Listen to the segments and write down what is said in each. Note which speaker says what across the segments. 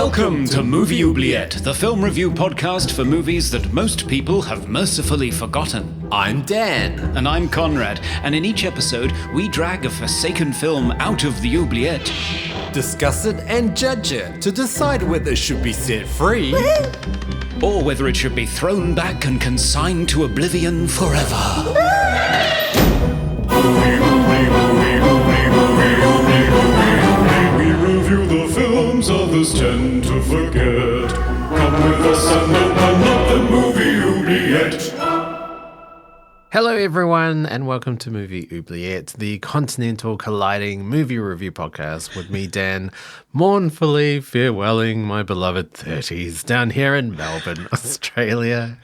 Speaker 1: Welcome to Movie Oubliette, the film review podcast for movies that most people have mercifully forgotten.
Speaker 2: I'm Dan.
Speaker 1: And I'm Conrad, and in each episode, we drag a forsaken film out of the oubliette,
Speaker 2: Discuss it and judge it to decide whether it should be set free
Speaker 1: or whether it should be thrown back and consigned to oblivion forever. We review the films others tend to forget. Come with us and open up the movie oubliette.
Speaker 2: Hello everyone and welcome to Movie Oubliette, the continental colliding movie review podcast with me, Dan, mournfully farewelling my beloved 30s down here in Melbourne, Australia.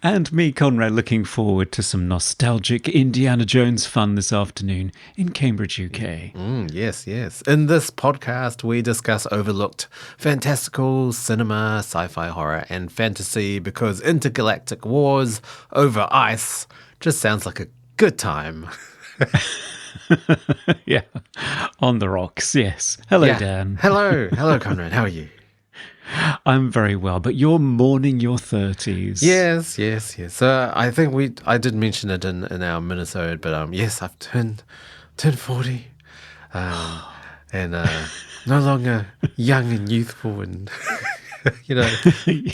Speaker 3: And me, Conrad, looking forward to some nostalgic Indiana Jones fun this afternoon in Cambridge, UK.
Speaker 2: Yes. In this podcast, we discuss overlooked fantastical cinema, sci-fi, horror, and fantasy because intergalactic wars over ice just sounds like a good time.
Speaker 3: Yeah, on the rocks, yes. Hello, Dan.
Speaker 2: Hello, Conrad. How are you?
Speaker 3: I'm very well, but you're mourning your 30s.
Speaker 2: Yes. So I think I did mention it in our minisode, but yes, I've turned 40, and no longer young and youthful and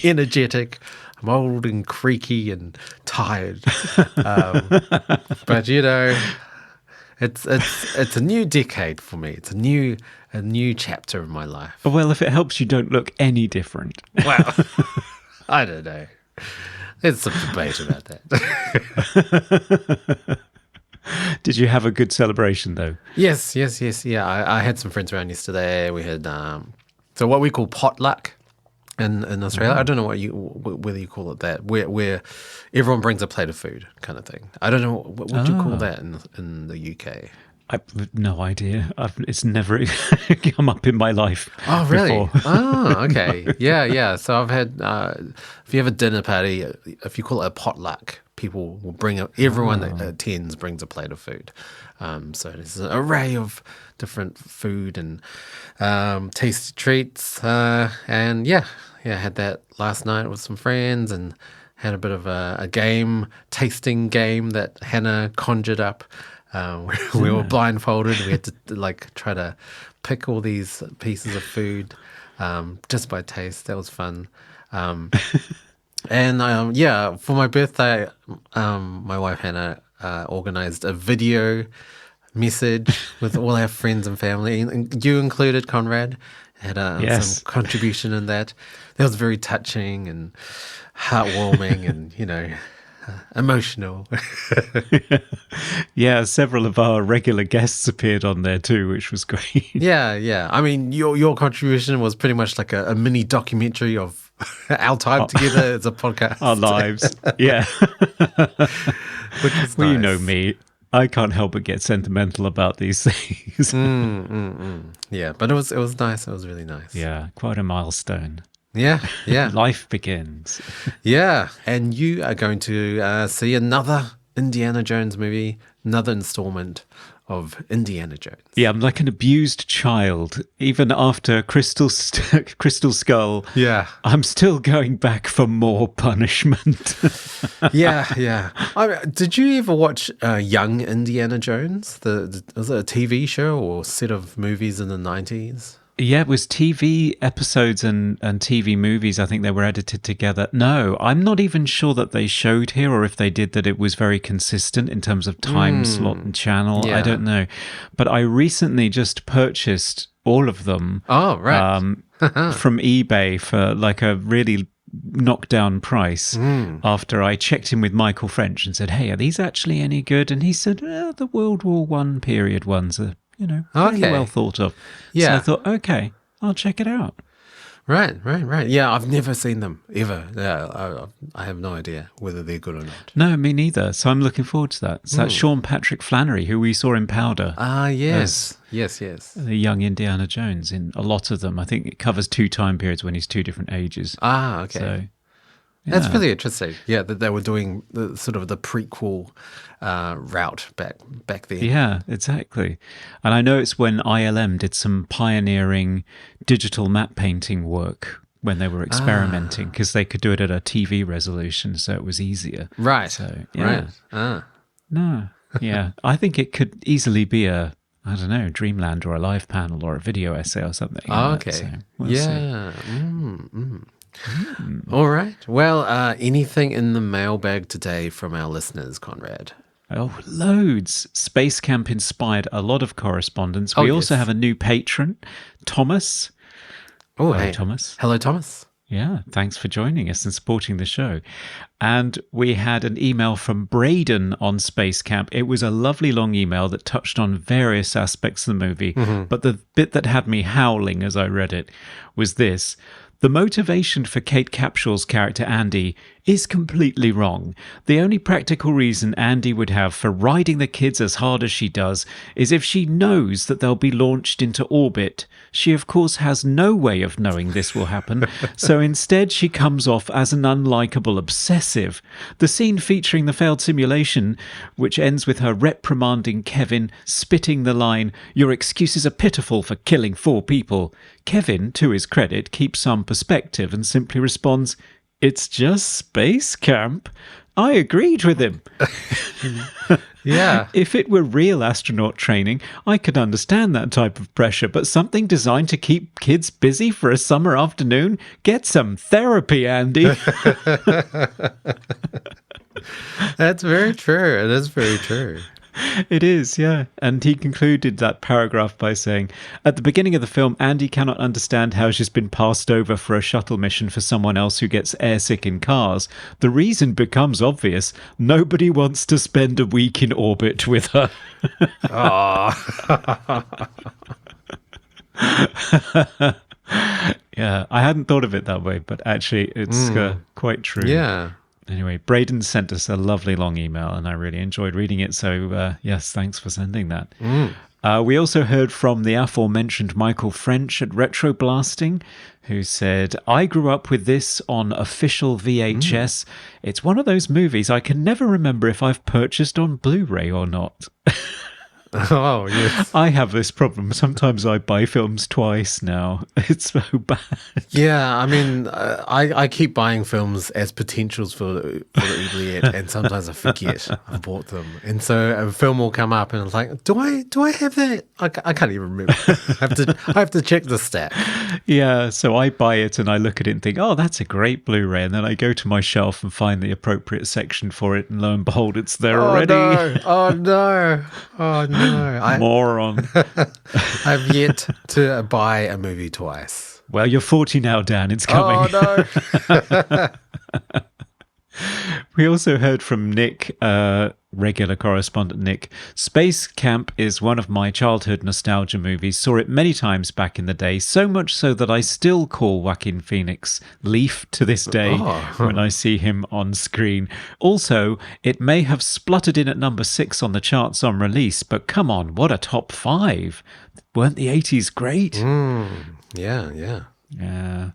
Speaker 2: energetic. I'm old and creaky and tired, but it's a new decade for me. It's a new chapter of my life.
Speaker 3: Well, if it helps, you don't look any different.
Speaker 2: Well, I don't know. There's some debate about that.
Speaker 3: Did you have a good celebration, though?
Speaker 2: Yes. Yeah, I had some friends around yesterday. We had so what we call potluck in Australia. I don't know whether you call it that, where everyone brings a plate of food kind of thing. I don't know, what would you call that in the UK?
Speaker 3: I've no idea. It's never come up in my life.
Speaker 2: Oh, really?
Speaker 3: Before.
Speaker 2: Oh, okay. Yeah. So I've had, if you have a dinner party, if you call it a potluck, people will everyone that attends brings a plate of food. So there's an array of different food and tasty treats. And I had that last night with some friends and had a bit of a tasting game that Hannah conjured up. We were blindfolded. We had to try to pick all these pieces of food just by taste. That was fun. And for my birthday, my wife Hannah organized a video message with all our friends and family, and you included, Conrad, had some contribution in that. That was very touching and heartwarming and emotional.
Speaker 3: Yeah, several of our regular guests appeared on there too, which was great.
Speaker 2: Yeah. I mean, your contribution was pretty much like a mini documentary of our time together as a podcast.
Speaker 3: Our lives, yeah.
Speaker 2: Which is
Speaker 3: well,
Speaker 2: nice.
Speaker 3: You know me. I can't help but get sentimental about these things.
Speaker 2: Yeah, but it was nice. It was really nice.
Speaker 3: Yeah, quite a milestone.
Speaker 2: Yeah.
Speaker 3: Life begins.
Speaker 2: Yeah, and you are going to see another Indiana Jones movie, another installment of Indiana Jones.
Speaker 3: Yeah, I'm like an abused child. Even after Crystal Skull, I'm still going back for more punishment.
Speaker 2: Yeah. Did you ever watch Young Indiana Jones? Was it a TV show or set of movies in the 90s?
Speaker 3: Yeah, it was TV episodes and TV movies. I think they were edited together. No, I'm not even sure that they showed here, or if they did, that it was very consistent in terms of time slot and channel.
Speaker 2: Yeah.
Speaker 3: I don't know. But I recently just purchased all of them.
Speaker 2: Oh, right.
Speaker 3: From eBay for like a really knockdown price after I checked in with Michael French and said, hey, are these actually any good? And he said, the World War I period ones are really well thought of.
Speaker 2: Yeah.
Speaker 3: So I thought, okay, I'll check it out.
Speaker 2: Right. Yeah, I've never seen them, ever. Yeah, I have no idea whether they're good or not.
Speaker 3: No, me neither. So I'm looking forward to that. So that's Sean Patrick Flannery, who we saw in Powder.
Speaker 2: Ah, yes. Yes.
Speaker 3: The young Indiana Jones in a lot of them. I think it covers 2 time periods when he's 2 different ages.
Speaker 2: Ah, okay.
Speaker 3: So
Speaker 2: That's
Speaker 3: Yeah.
Speaker 2: really interesting. Yeah, that they were doing the sort of the prequel route back then.
Speaker 3: Yeah, exactly. And I know it's when ILM did some pioneering digital matte painting work when they were experimenting, because they could do it at a TV resolution, so it was easier.
Speaker 2: Right.
Speaker 3: So, yeah.
Speaker 2: Right.
Speaker 3: No. Yeah. I think it could easily be a, I don't know, Dreamland or a live panel or a video essay or something.
Speaker 2: Oh,
Speaker 3: like that,
Speaker 2: okay.
Speaker 3: so we'll see.
Speaker 2: Yeah. All right. Well, anything in the mailbag today from our listeners, Conrad?
Speaker 3: Oh, loads. Space Camp inspired a lot of correspondence. We also have a new patron, Thomas.
Speaker 2: Oh,
Speaker 3: Hello,
Speaker 2: hey.
Speaker 3: Thomas.
Speaker 2: Hello, Thomas.
Speaker 3: Yeah, thanks for joining us and supporting the show. And we had an email from Braden on Space Camp. It was a lovely long email that touched on various aspects of the movie. But the bit that had me howling as I read it was this. The motivation for Kate Capshaw's character Andy is completely wrong. The only practical reason Andy would have for riding the kids as hard as she does is if she knows that they'll be launched into orbit. She, of course, has no way of knowing this will happen, so instead she comes off as an unlikable obsessive. The scene featuring the failed simulation, which ends with her reprimanding Kevin, spitting the line, "Your excuses are pitiful for killing 4 people." Kevin, to his credit, keeps some perspective and simply responds, "It's just space camp." I agreed with him.
Speaker 2: Yeah.
Speaker 3: If it were real astronaut training, I could understand that type of pressure, but something designed to keep kids busy for a summer afternoon? Get some therapy, Andy.
Speaker 2: That's very true. It is very true.
Speaker 3: It is, yeah. And he concluded that paragraph by saying, at the beginning of the film, Andy cannot understand how she's been passed over for a shuttle mission for someone else who gets airsick in cars. The reason becomes obvious. Nobody wants to spend a week in orbit with her. Yeah, I hadn't thought of it that way, but actually it's quite true.
Speaker 2: Yeah.
Speaker 3: Anyway, Braden sent us a lovely long email and I really enjoyed reading it. So, yes, thanks for sending that. We also heard from the aforementioned Michael French at Retro Blasting, who said, I grew up with this on official VHS. It's one of those movies I can never remember if I've purchased on Blu-ray or not.
Speaker 2: Oh, yes.
Speaker 3: I have this problem. Sometimes I buy films twice now. It's so bad.
Speaker 2: Yeah, I mean, I keep buying films as potentials for the oubliette, and sometimes I forget I've bought them. And so a film will come up, and it's like, do I have that? I can't even remember. I have to check the stack.
Speaker 3: Yeah, so I buy it and I look at it and think, oh, that's a great Blu-ray. And then I go to my shelf and find the appropriate section for it. And lo and behold, it's there already.
Speaker 2: Oh, no. Oh, no.
Speaker 3: Moron.
Speaker 2: I've yet to buy a movie twice.
Speaker 3: Well, you're 40 now, Dan. It's coming.
Speaker 2: Oh, no.
Speaker 3: We also heard from Nick, regular correspondent Nick. Space Camp is one of my childhood nostalgia movies. Saw it many times back in the day, so much so that I still call Joaquin Phoenix Leaf to this day when I see him on screen. Also, it may have spluttered in at number 6 on the charts on release, but come on, what a top 5. Weren't the 80s great?
Speaker 2: Yeah.
Speaker 3: Yeah.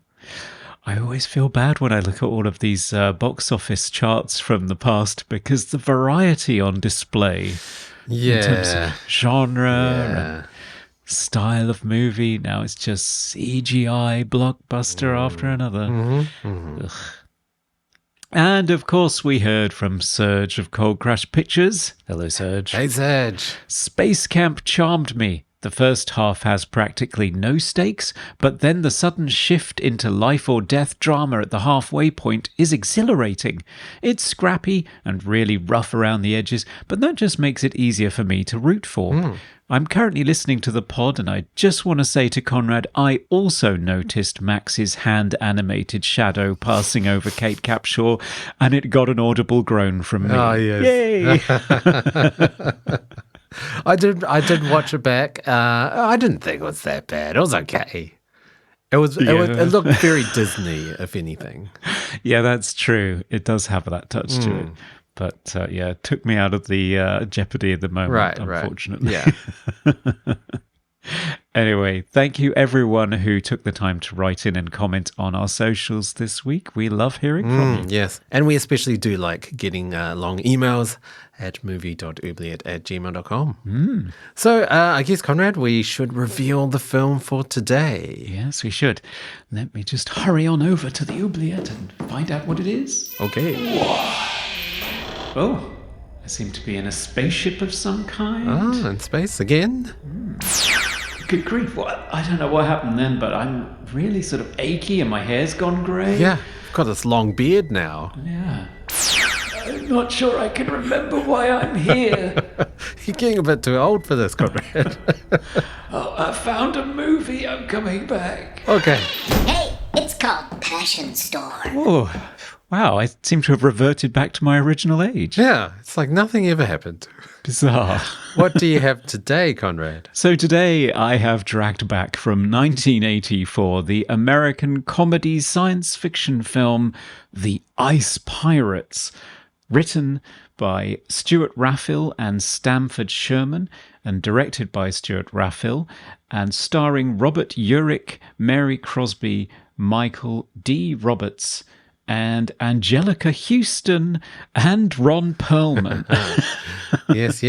Speaker 3: I always feel bad when I look at all of these box office charts from the past because the variety on display in terms of genre and style of movie, now it's just CGI blockbuster after another. Ugh. And of course we heard from Serge of Cold Crash Pictures. Hello, Serge.
Speaker 2: Hey, Serge.
Speaker 3: Space Camp charmed me. The first half has practically no stakes, but then the sudden shift into life or death drama at the halfway point is exhilarating. It's scrappy and really rough around the edges, but that just makes it easier for me to root for. I'm currently listening to the pod, and I just want to say to Conrad, I also noticed Max's hand-animated shadow passing over Kate Capshaw, and it got an audible groan from me.
Speaker 2: Oh, yes.
Speaker 3: Yay!
Speaker 2: I did watch it back. I didn't think it was that bad. It was okay. It looked very Disney, if anything.
Speaker 3: Yeah, that's true. It does have that touch to it. But it took me out of the jeopardy of the moment, unfortunately.
Speaker 2: Right. Yeah.
Speaker 3: Anyway, thank you everyone who took the time to write in and comment on our socials this week. We love hearing from you.
Speaker 2: Yes. And we especially do like getting long emails at movie.oubliette@gmail.com. So I guess, Conrad, we should reveal the film for today.
Speaker 3: Yes, we should. Let me just hurry on over to the oubliette and find out what it is.
Speaker 2: Okay.
Speaker 3: Oh, I seem to be in a spaceship of some kind.
Speaker 2: Ah, in space again?
Speaker 3: Good grief, what? I don't know what happened then, but I'm really sort of achy and my hair's gone grey.
Speaker 2: Yeah, I've got this long beard now.
Speaker 3: Yeah. I'm not sure I can remember why I'm here.
Speaker 2: You're getting a bit too old for this, Conrad.
Speaker 3: Oh, I found a movie. I'm coming back.
Speaker 2: Okay.
Speaker 4: Hey, it's called Passion Storm.
Speaker 3: Oh, wow. I seem to have reverted back to my original age.
Speaker 2: Yeah, it's like nothing ever happened.
Speaker 3: Bizarre.
Speaker 2: What do you have today, Conrad?
Speaker 3: So today I have dragged back from 1984 the American comedy science fiction film The Ice Pirates, written by Stuart Raffill and Stamford Sherman and directed by Stuart Raffill and starring Robert Urich, Mary Crosby, Michael D. Roberts, and Anjelica Houston and Ron Perlman.
Speaker 2: Yes.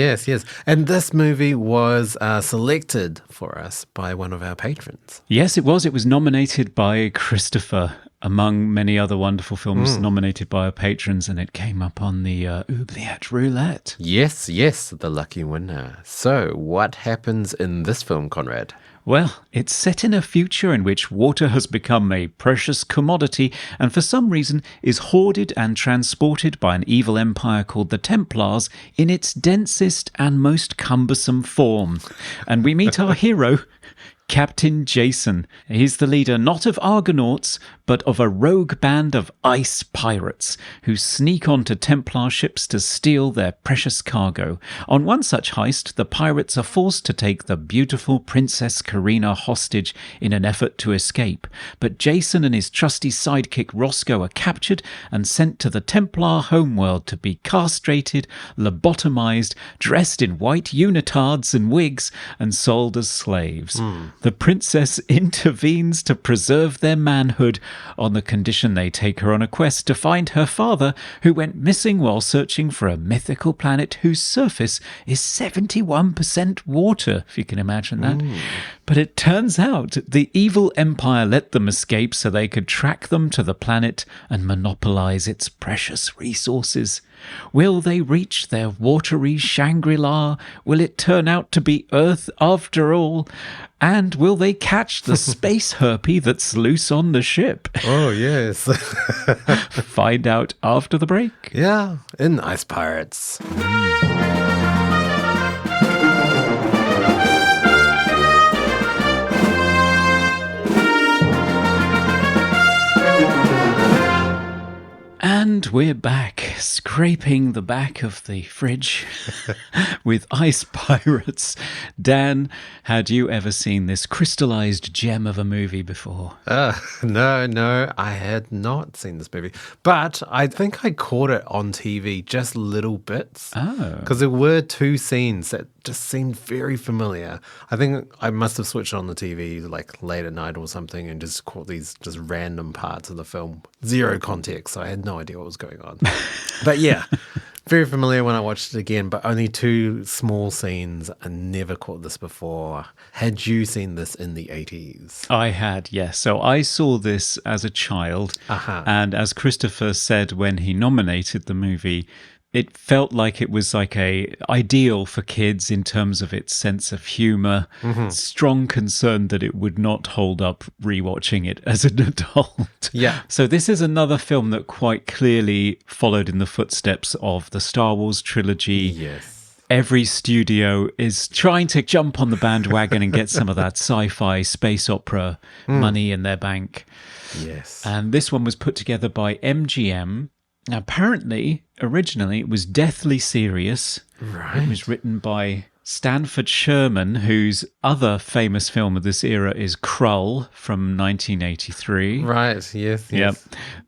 Speaker 2: And this movie was selected for us by one of our patrons.
Speaker 3: Yes, it was. It was nominated by Christopher, among many other wonderful films nominated by our patrons, and it came up on the Oubliette Roulette.
Speaker 2: Yes, the lucky winner. So, what happens in this film, Conrad?
Speaker 3: Well, it's set in a future in which water has become a precious commodity and for some reason is hoarded and transported by an evil empire called the Templars in its densest and most cumbersome form. And we meet our hero, Captain Jason. He's the leader not of Argonauts, but of a rogue band of ice pirates who sneak onto Templar ships to steal their precious cargo. On one such heist, the pirates are forced to take the beautiful Princess Karina hostage in an effort to escape. But Jason and his trusty sidekick Roscoe are captured and sent to the Templar homeworld to be castrated, lobotomized, dressed in white unitards and wigs, and sold as slaves. The princess intervenes to preserve their manhood on the condition they take her on a quest to find her father, who went missing while searching for a mythical planet whose surface is 71% water, if you can imagine that. But it turns out the evil empire let them escape so they could track them to the planet and monopolize its precious resources. Will they reach their watery Shangri-La? Will it turn out to be Earth after all? And will they catch the space herpes that's loose on the ship?
Speaker 2: Oh, yes.
Speaker 3: Find out after the break.
Speaker 2: Yeah, in Ice Pirates.
Speaker 3: And we're back, scraping the back of the fridge with Ice Pirates. Dan, had you ever seen this crystallized gem of a movie before?
Speaker 2: No, I had not seen this movie. But I think I caught it on TV, just little bits.
Speaker 3: Oh.
Speaker 2: Because there were two scenes that just seemed very familiar. I think I must have switched on the TV like late at night or something and just caught these just random parts of the film. Zero context, so I had no idea what was going on. But yeah, very familiar when I watched it again, but only two small scenes. I never caught this before. Had you seen this in the 80s?
Speaker 3: I had, yes. So I saw this as a child. And as Christopher said when he nominated the movie, it felt like it was like a ideal for kids in terms of its sense of humor. Strong concern that it would not hold up rewatching it as an adult.
Speaker 2: Yeah.
Speaker 3: So this is another film that quite clearly followed in the footsteps of the Star Wars trilogy.
Speaker 2: Yes.
Speaker 3: Every studio is trying to jump on the bandwagon and get some of that sci-fi space opera money in their bank.
Speaker 2: Yes.
Speaker 3: And this one was put together by MGM. Now, apparently, originally, it was deathly serious.
Speaker 2: Right.
Speaker 3: It was written by Stanford Sherman, whose other famous film of this era is Krull from 1983.
Speaker 2: Right, yes.
Speaker 3: Yep.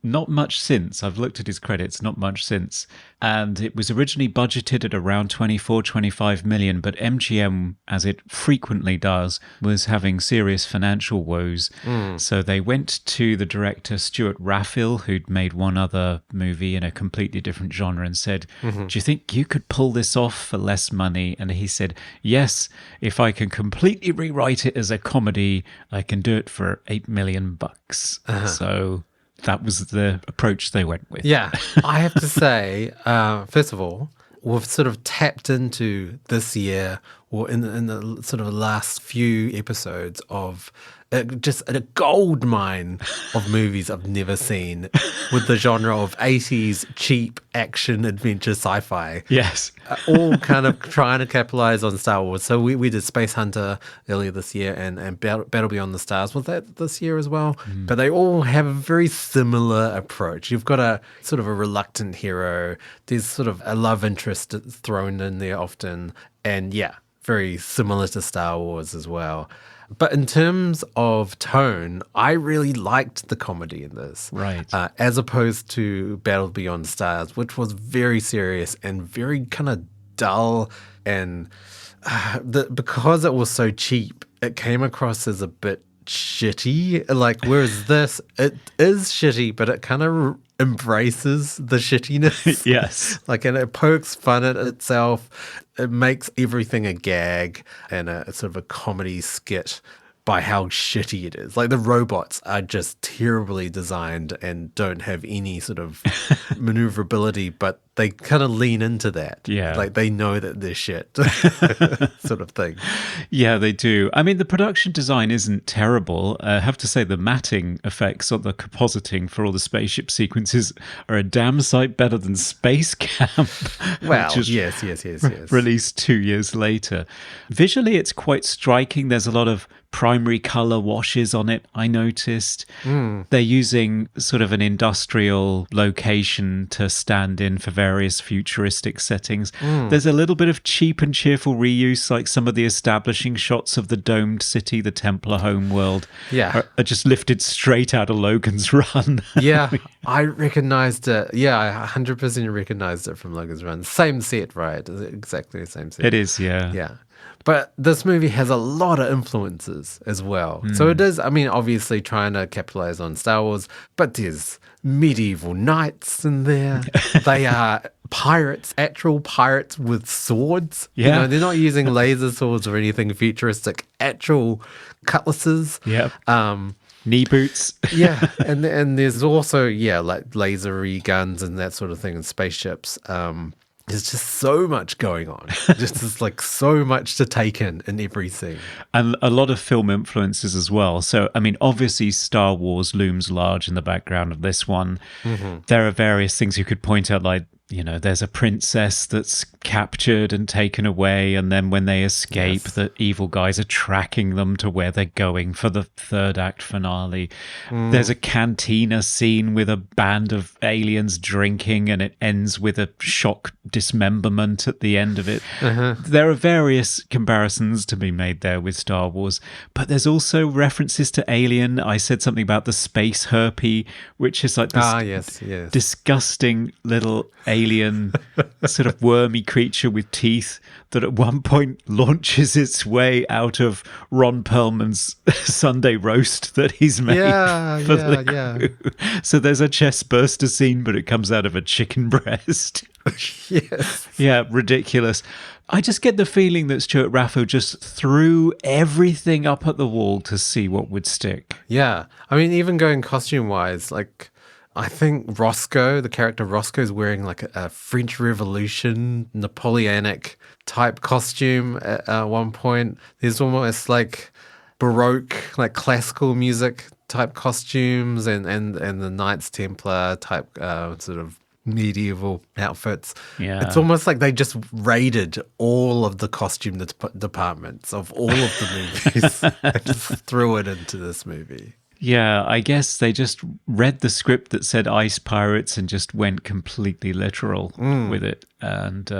Speaker 3: Not much since. I've looked at his credits, not much since. And it was originally budgeted at around 25 million, but MGM, as it frequently does, was having serious financial woes. So they went to the director, Stuart Raffill, who'd made one other movie in a completely different genre, and said, do you think you could pull this off for less money? And he said, yes, if I can completely rewrite it as a comedy, I can do it for $8 million. So that was the approach they went with.
Speaker 2: Yeah, I have to say, first of all, we've sort of tapped into this year, or in the sort of last few episodes of just a gold mine of movies I've never seen, with the genre of 80s cheap action adventure sci-fi.
Speaker 3: Yes.
Speaker 2: All kind of trying to capitalize on Star Wars. So we did Space Hunter earlier this year, and Battle Beyond the Stars was that this year as well. But they all have a very similar approach. You've got a sort of a reluctant hero. There's sort of a love interest thrown in there often. And yeah, very similar to Star Wars as well. But in terms of tone, I really liked the comedy in this.
Speaker 3: Right.
Speaker 2: As opposed to Battle Beyond Stars, which was very serious and very kind of dull. And because it was so cheap, it came across as a bit shitty. Like, whereas this, it is shitty, but it kind of embraces the shittiness.
Speaker 3: Yes.
Speaker 2: Like, and it pokes fun at itself. It makes everything a gag and a sort of a comedy skit by how shitty it is. Like, the robots are just terribly designed and don't have any sort of maneuverability, but they kind of lean into that.
Speaker 3: Yeah.
Speaker 2: Like, they know that they're shit sort of thing.
Speaker 3: Yeah, they do. I mean, the production design isn't terrible. I have to say the matting effects or the compositing for all the spaceship sequences are a damn sight better than Space Camp.
Speaker 2: Well,
Speaker 3: which is
Speaker 2: yes.
Speaker 3: released 2 years later. Visually, it's quite striking. There's a lot of primary color washes on it, I noticed. They're using sort of an industrial location to stand in for various futuristic settings. There's a little bit of cheap and cheerful reuse, like some of the establishing shots of the domed city, the Templar homeworld, are just lifted straight out of Logan's Run.
Speaker 2: Yeah, I recognized it. Yeah, I 100% recognized it from Logan's Run. Same set, right? Exactly the same set.
Speaker 3: It is, yeah.
Speaker 2: Yeah. But this movie has a lot of influences as well. So it is, I mean, obviously trying to capitalize on Star Wars, but there's medieval knights in there. They are pirates, actual pirates with swords.
Speaker 3: Yeah.
Speaker 2: You know, they're not using laser swords or anything futuristic, actual cutlasses.
Speaker 3: Yep. Knee boots.
Speaker 2: Yeah. And there's also, like lasery guns and that sort of thing and spaceships. There's just so much going on. There's like so much to take in every scene.
Speaker 3: And a lot of film influences as well. So, I mean, obviously Star Wars looms large in the background of this one. There are various things you could point out, like, you know, there's a princess that's captured and taken away, and then when they escape, the evil guys are tracking them to where they're going for the third act finale. There's a cantina scene with a band of aliens drinking, and it ends with a shock dismemberment at the end of it. There are various comparisons to be made there with Star Wars, but there's also references to Alien. I said something about the space herpes, which is like this disgusting little alien sort of wormy creature with teeth that at one point launches its way out of Ron Perlman's Sunday roast that he's made for the crew. So there's a chest burster scene, but it comes out of a chicken breast. Yeah, ridiculous. I just get the feeling that Stuart Raffill just threw everything up at the wall to see what would stick.
Speaker 2: Yeah. I mean, even going costume-wise, like, I think Roscoe, the character Roscoe, is wearing like a French Revolution Napoleonic type costume at one point. There's almost like Baroque, like classical music type costumes and the Knights Templar type sort of medieval outfits. Yeah. It's almost like they just raided all of the costume departments of all of the movies and just threw it into this movie.
Speaker 3: Yeah, I guess they just read the script that said ice pirates and just went completely literal with it. And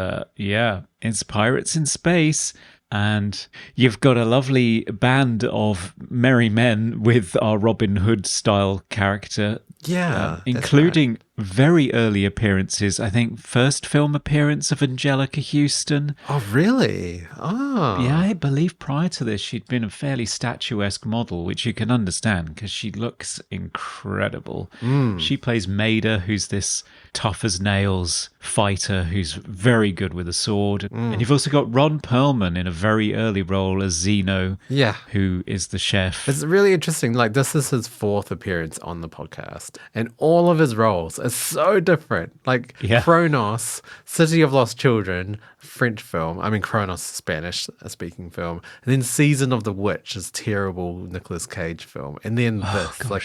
Speaker 3: it's pirates in space. And you've got a lovely band of merry men with our Robin Hood style character.
Speaker 2: Yeah.
Speaker 3: Including very early appearances. I think first film appearance of Anjelica Houston.
Speaker 2: Oh, really? Oh.
Speaker 3: Yeah, I believe prior to this, she'd been a fairly statuesque model, which you can understand because she looks incredible. She plays Maida, who's this tough as nails fighter who's very good with a sword. And you've also got Ron Perlman in a very early role as Zeno,
Speaker 2: Yeah.
Speaker 3: who is the chef.
Speaker 2: It's really interesting. Like, this is his 4th appearance on the podcast, and all of his roles are so different. Like,
Speaker 3: Yeah.
Speaker 2: Kronos, City of Lost Children, French film. I mean, Kronos, Spanish-speaking film. And then Season of the Witch is terrible Nicolas Cage film. And then this. Like,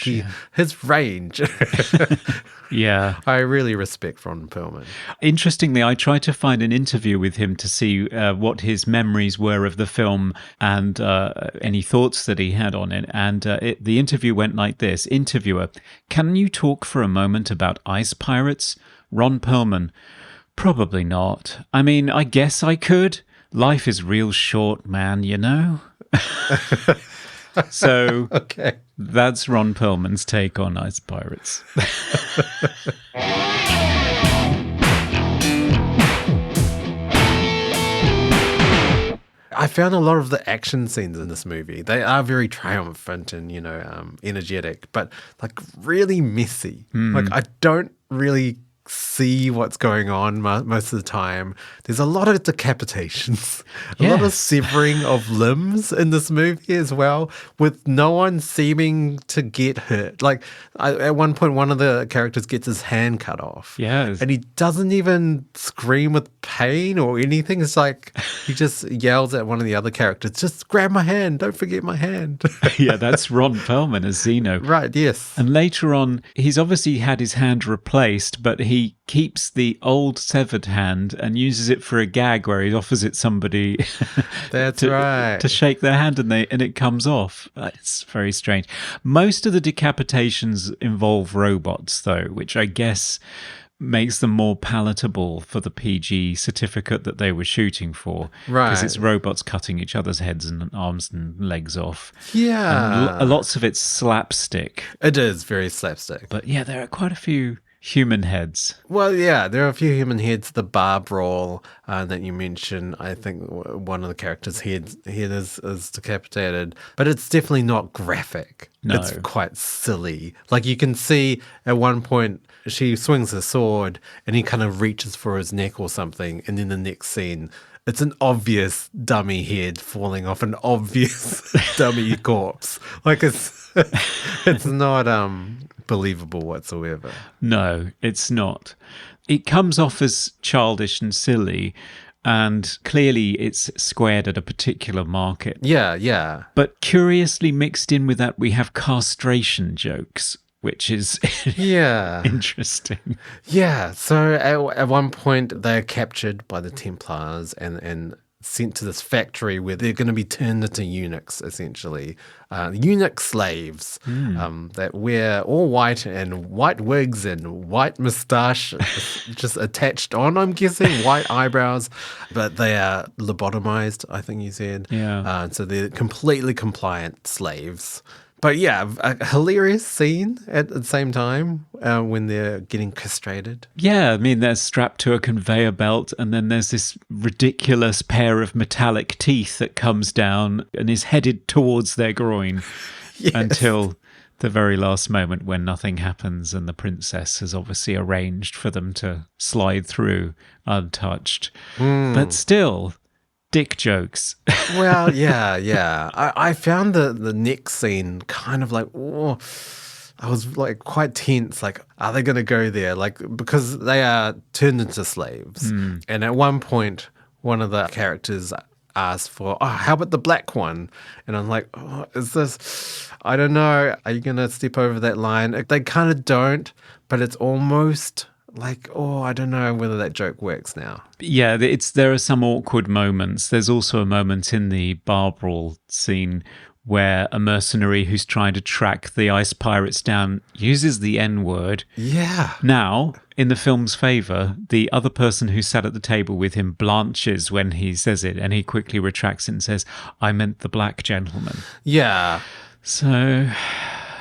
Speaker 2: his range.
Speaker 3: Yeah.
Speaker 2: I really respect Ron Perlman.
Speaker 3: Interestingly, I tried to find an interview with him to see what his memories were of the film and any thoughts that he had on it. And the interview went like this. Interviewer: can you talk for a moment about ice pirates? Ron Perlman: probably not. I mean, I guess I could. Life is real short, man, you know? So
Speaker 2: Okay.
Speaker 3: that's Ron Perlman's take on ice pirates.
Speaker 2: I found a lot of the action scenes in this movie. They are very triumphant and, energetic, but like really messy. Like I don't really see what's going on most of the time. There's a lot of decapitations, a lot of
Speaker 3: Yes.
Speaker 2: severing of limbs in this movie as well, with no one seeming to get hurt. Like at one point, one of the characters gets his hand cut off.
Speaker 3: Yes.
Speaker 2: And he doesn't even scream with pain or anything. It's like he just yells at one of the other characters, just grab my hand, don't forget my hand.
Speaker 3: Yeah, that's Ron Perlman as Zeno.
Speaker 2: Right, yes.
Speaker 3: And later on, he's obviously had his hand replaced, but he keeps the old severed hand and uses it for a gag where he offers it somebody
Speaker 2: That's right.
Speaker 3: to shake their hand and it comes off. It's very strange. Most of the decapitations involve robots, though, which I guess makes them more palatable for the PG certificate that they were shooting for.
Speaker 2: Right.
Speaker 3: Because it's robots cutting each other's heads and arms and legs off.
Speaker 2: Yeah.
Speaker 3: And lots of it's slapstick.
Speaker 2: It is very slapstick.
Speaker 3: But yeah, there are quite a few human heads.
Speaker 2: Well, yeah, there are a few human heads. The bar brawl that you mentioned, I think one of the characters' head is decapitated, but it's definitely not graphic.
Speaker 3: No.
Speaker 2: It's quite silly. Like you can see at one point she swings her sword and he kind of reaches for his neck or something, and then the next scene, it's an obvious dummy head falling off an obvious dummy corpse. Like it's not believable whatsoever.
Speaker 3: No, it's not. It comes off as childish and silly, and clearly it's squared at a particular market.
Speaker 2: Yeah.
Speaker 3: But curiously mixed in with that, we have castration jokes, which is
Speaker 2: Yeah.
Speaker 3: interesting.
Speaker 2: Yeah. So at one point they're captured by the Templars and sent to this factory where they're going to be turned into eunuchs, essentially. Eunuch slaves that wear all white and white wigs and white moustache just attached on, I'm guessing, white eyebrows. But they are lobotomized, I think you said.
Speaker 3: Yeah.
Speaker 2: So they're completely compliant slaves. But yeah, a hilarious scene at the same time when they're getting castrated.
Speaker 3: Yeah, I mean, they're strapped to a conveyor belt, and then there's this ridiculous pair of metallic teeth that comes down and is headed towards their groin until the very last moment when nothing happens and the princess has obviously arranged for them to slide through untouched. But still, dick jokes.
Speaker 2: Well, yeah. I found the next scene kind of like, oh, I was like quite tense. Like, are they going to go there? Like, because they are turned into slaves. And at one point, one of the characters asked for, oh, how about the black one? And I'm like, oh, is this, I don't know. Are you going to step over that line? They kind of don't, but it's almost like, oh, I don't know whether that joke works now.
Speaker 3: Yeah, there are some awkward moments. There's also a moment in the bar brawl scene where a mercenary who's trying to track the ice pirates down uses the N-word.
Speaker 2: Yeah.
Speaker 3: Now, in the film's favour, the other person who sat at the table with him blanches when he says it, and he quickly retracts it and says, I meant the black gentleman.
Speaker 2: Yeah.
Speaker 3: So,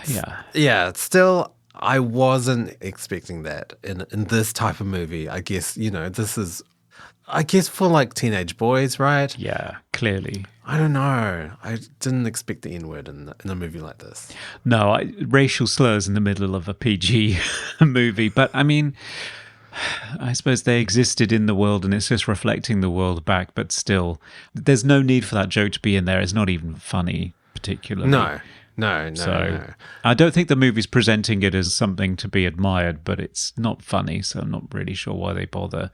Speaker 3: yeah.
Speaker 2: Yeah, still, I wasn't expecting that in this type of movie. I guess, this is, I guess, for like teenage boys, right?
Speaker 3: Yeah, clearly.
Speaker 2: I don't know. I didn't expect the N-word in a movie like this.
Speaker 3: No, racial slurs in the middle of a PG movie. But I mean, I suppose they existed in the world and it's just reflecting the world back. But still, there's no need for that joke to be in there. It's not even funny, particularly.
Speaker 2: No.
Speaker 3: So I don't think the movie's presenting it as something to be admired, but it's not funny, so I'm not really sure why they bother.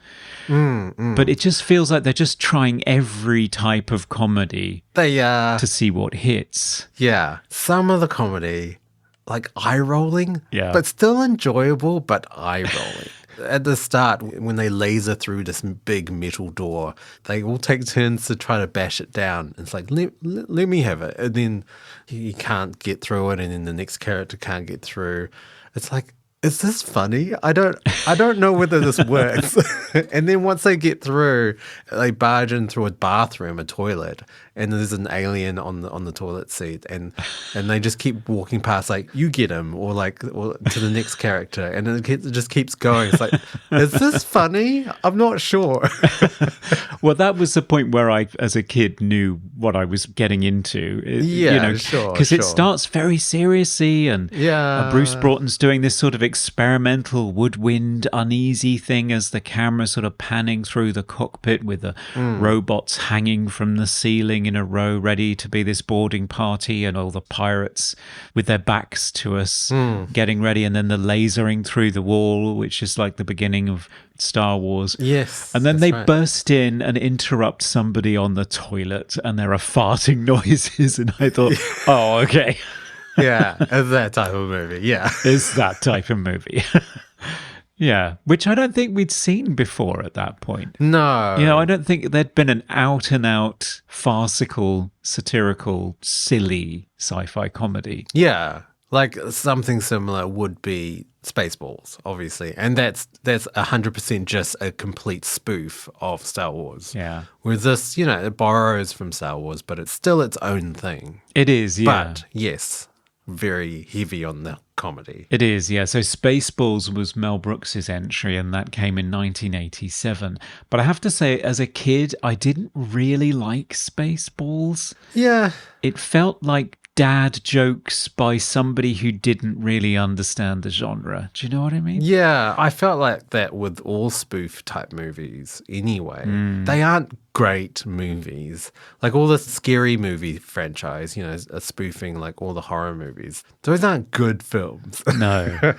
Speaker 3: But it just feels like they're just trying every type of comedy to see what hits.
Speaker 2: Yeah. Some of the comedy, like eye-rolling,
Speaker 3: Yeah.
Speaker 2: but still enjoyable, but eye-rolling. At the start, when they laser through this big metal door, they all take turns to try to bash it down. It's like, let me have it. And then you can't get through it, and then the next character can't get through. It's like, is this funny? I don't know whether this works. And then once they get through, they barge in through a bathroom, a toilet, and there's an alien on the toilet seat, and they just keep walking past, like, you get him, or to the next character, and it just keeps going. It's like, is this funny? I'm not sure.
Speaker 3: Well, that was the point where I, as a kid, knew what I was getting into.
Speaker 2: Sure.
Speaker 3: Because it starts very seriously, and
Speaker 2: Yeah.
Speaker 3: Bruce Broughton's doing this sort of experimental woodwind, uneasy thing as the camera sort of panning through the cockpit with the robots hanging from the ceiling in a row, ready to be this boarding party, and all the pirates with their backs to us getting ready, and then the lasering through the wall, which is like the beginning of Star Wars.
Speaker 2: Yes.
Speaker 3: And then
Speaker 2: that's
Speaker 3: they
Speaker 2: right.
Speaker 3: burst in and interrupt somebody on the toilet, and there are farting noises, and I thought, oh, okay.
Speaker 2: Yeah, it's that type of movie. Yeah.
Speaker 3: It's that type of movie. Yeah, which I don't think we'd seen before at that point.
Speaker 2: No.
Speaker 3: I don't think there'd been an out-and-out farcical, satirical, silly sci-fi comedy.
Speaker 2: Yeah. Like something similar would be Spaceballs, obviously. And that's 100% just a complete spoof of Star Wars.
Speaker 3: Yeah.
Speaker 2: Whereas this, it borrows from Star Wars, but it's still its own thing.
Speaker 3: It is, yeah.
Speaker 2: But yes, very heavy on the comedy.
Speaker 3: It is, yeah. So Spaceballs was Mel Brooks's entry, and that came in 1987. But I have to say, as a kid, I didn't really like Spaceballs.
Speaker 2: Yeah.
Speaker 3: It felt like dad jokes by somebody who didn't really understand the genre. Do you know what I mean?
Speaker 2: Yeah, I felt like that with all spoof type movies anyway. They aren't great movies. Like all the scary movie franchise, are spoofing like all the horror movies. Those aren't good films.
Speaker 3: No.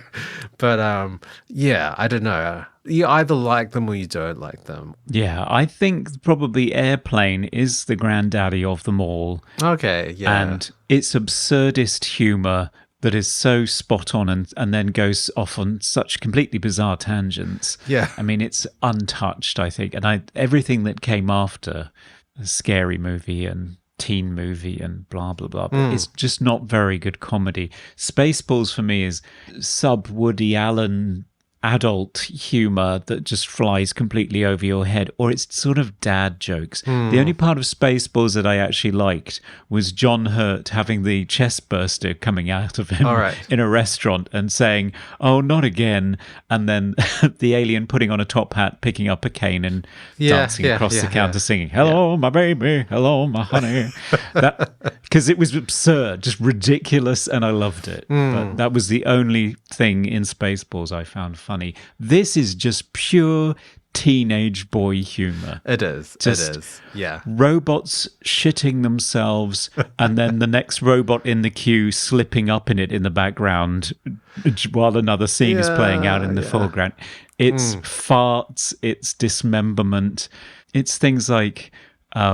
Speaker 2: But yeah, I don't know. You either like them or you don't like them.
Speaker 3: Yeah, I think probably Airplane is the granddaddy of them all.
Speaker 2: Okay, yeah.
Speaker 3: And it's absurdist humour that is so spot on and then goes off on such completely bizarre tangents.
Speaker 2: Yeah.
Speaker 3: I mean, it's untouched, I think. And everything that came after, a scary movie and teen movie and blah, blah, blah, but it's just not very good comedy. Spaceballs for me is sub-Woody Allen adult humor that just flies completely over your head, or it's sort of dad jokes. The only part of Spaceballs that I actually liked was John Hurt having the chest burster coming out of him in a restaurant and saying, "Oh, not again," and then the alien putting on a top hat, picking up a cane and dancing across the counter singing, "Hello, my baby, hello, my honey." Because it was absurd, just ridiculous, and I loved it. But that was the only thing in Spaceballs I found funny. This is just pure teenage boy humor.
Speaker 2: It is.
Speaker 3: Just
Speaker 2: it is. Yeah.
Speaker 3: Robots shitting themselves, and then the next robot in the queue slipping up in it in the background while another scene is playing out in the foreground. It's farts, it's dismemberment, it's things like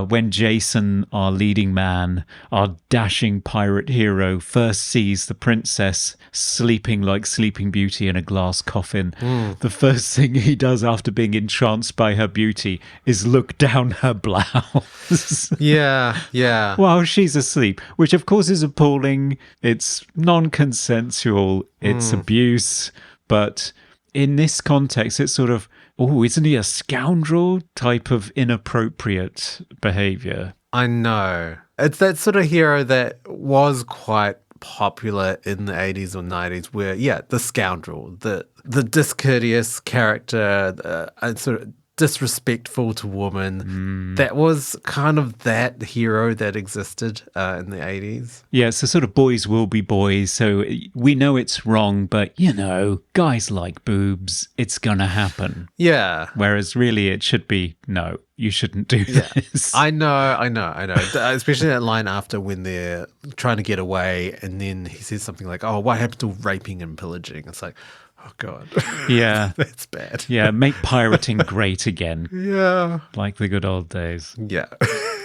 Speaker 3: when Jason, our leading man, our dashing pirate hero, first sees the princess sleeping like Sleeping Beauty in a glass coffin, the first thing he does after being entranced by her beauty is look down her blouse.
Speaker 2: Yeah.
Speaker 3: While she's asleep, which of course is appalling. It's non-consensual, it's abuse, but in this context, it's sort of, oh, isn't he a scoundrel type of inappropriate behavior?
Speaker 2: I know. It's that sort of hero that was quite popular in the 80s or 90s where, the scoundrel, the discourteous character, sort of disrespectful to women. That was kind of that hero that existed in the 80s.
Speaker 3: Yeah, so sort of boys will be boys. So we know it's wrong, but, guys like boobs. It's going to happen.
Speaker 2: Yeah.
Speaker 3: Whereas really it should be, no, you shouldn't do this.
Speaker 2: I know. Especially that line after when they're trying to get away and then he says something like, oh, what happened to raping and pillaging? It's like, oh, God.
Speaker 3: Yeah.
Speaker 2: That's bad.
Speaker 3: Yeah, make pirating great again.
Speaker 2: Yeah.
Speaker 3: Like the good old days.
Speaker 2: Yeah.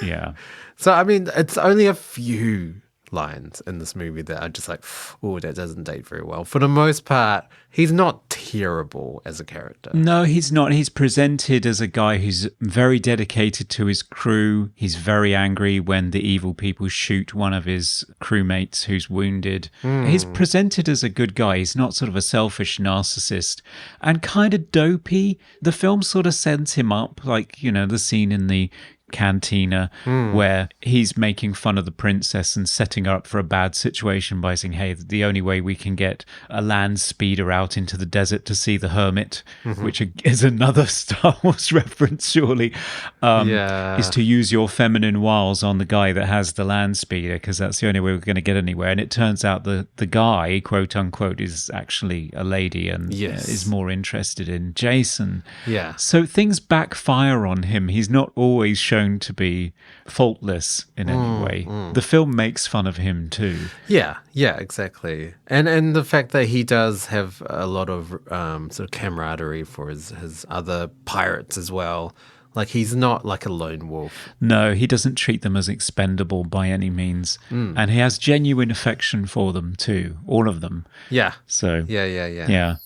Speaker 3: Yeah.
Speaker 2: So, I mean, it's only a few lines in this movie that are just like, oh, that doesn't date very well. For the most part, he's not terrible as a character.
Speaker 3: No, he's not. He's presented as a guy who's very dedicated to his crew. He's very angry when the evil people shoot one of his crewmates who's wounded. He's presented as a good guy. He's not sort of a selfish narcissist and kind of dopey. The film sort of sends him up, like, the scene in the cantina where he's making fun of the princess and setting her up for a bad situation by saying, hey, the only way we can get a land speeder out into the desert to see the hermit, which is another Star Wars reference surely, is to use your feminine wiles on the guy that has the land speeder, because that's the only way we're going to get anywhere. And it turns out the guy, quote unquote, is actually a lady and is more interested in Jason.
Speaker 2: Yeah.
Speaker 3: So things backfire on him. He's not always shown to be faultless in any way. The film makes fun of him too.
Speaker 2: Yeah, exactly. And the fact that he does have a lot of sort of camaraderie for his other pirates as well. Like, he's not like a lone wolf.
Speaker 3: No, he doesn't treat them as expendable by any means. And he has genuine affection for them too, all of them.
Speaker 2: Yeah.
Speaker 3: So
Speaker 2: Yeah.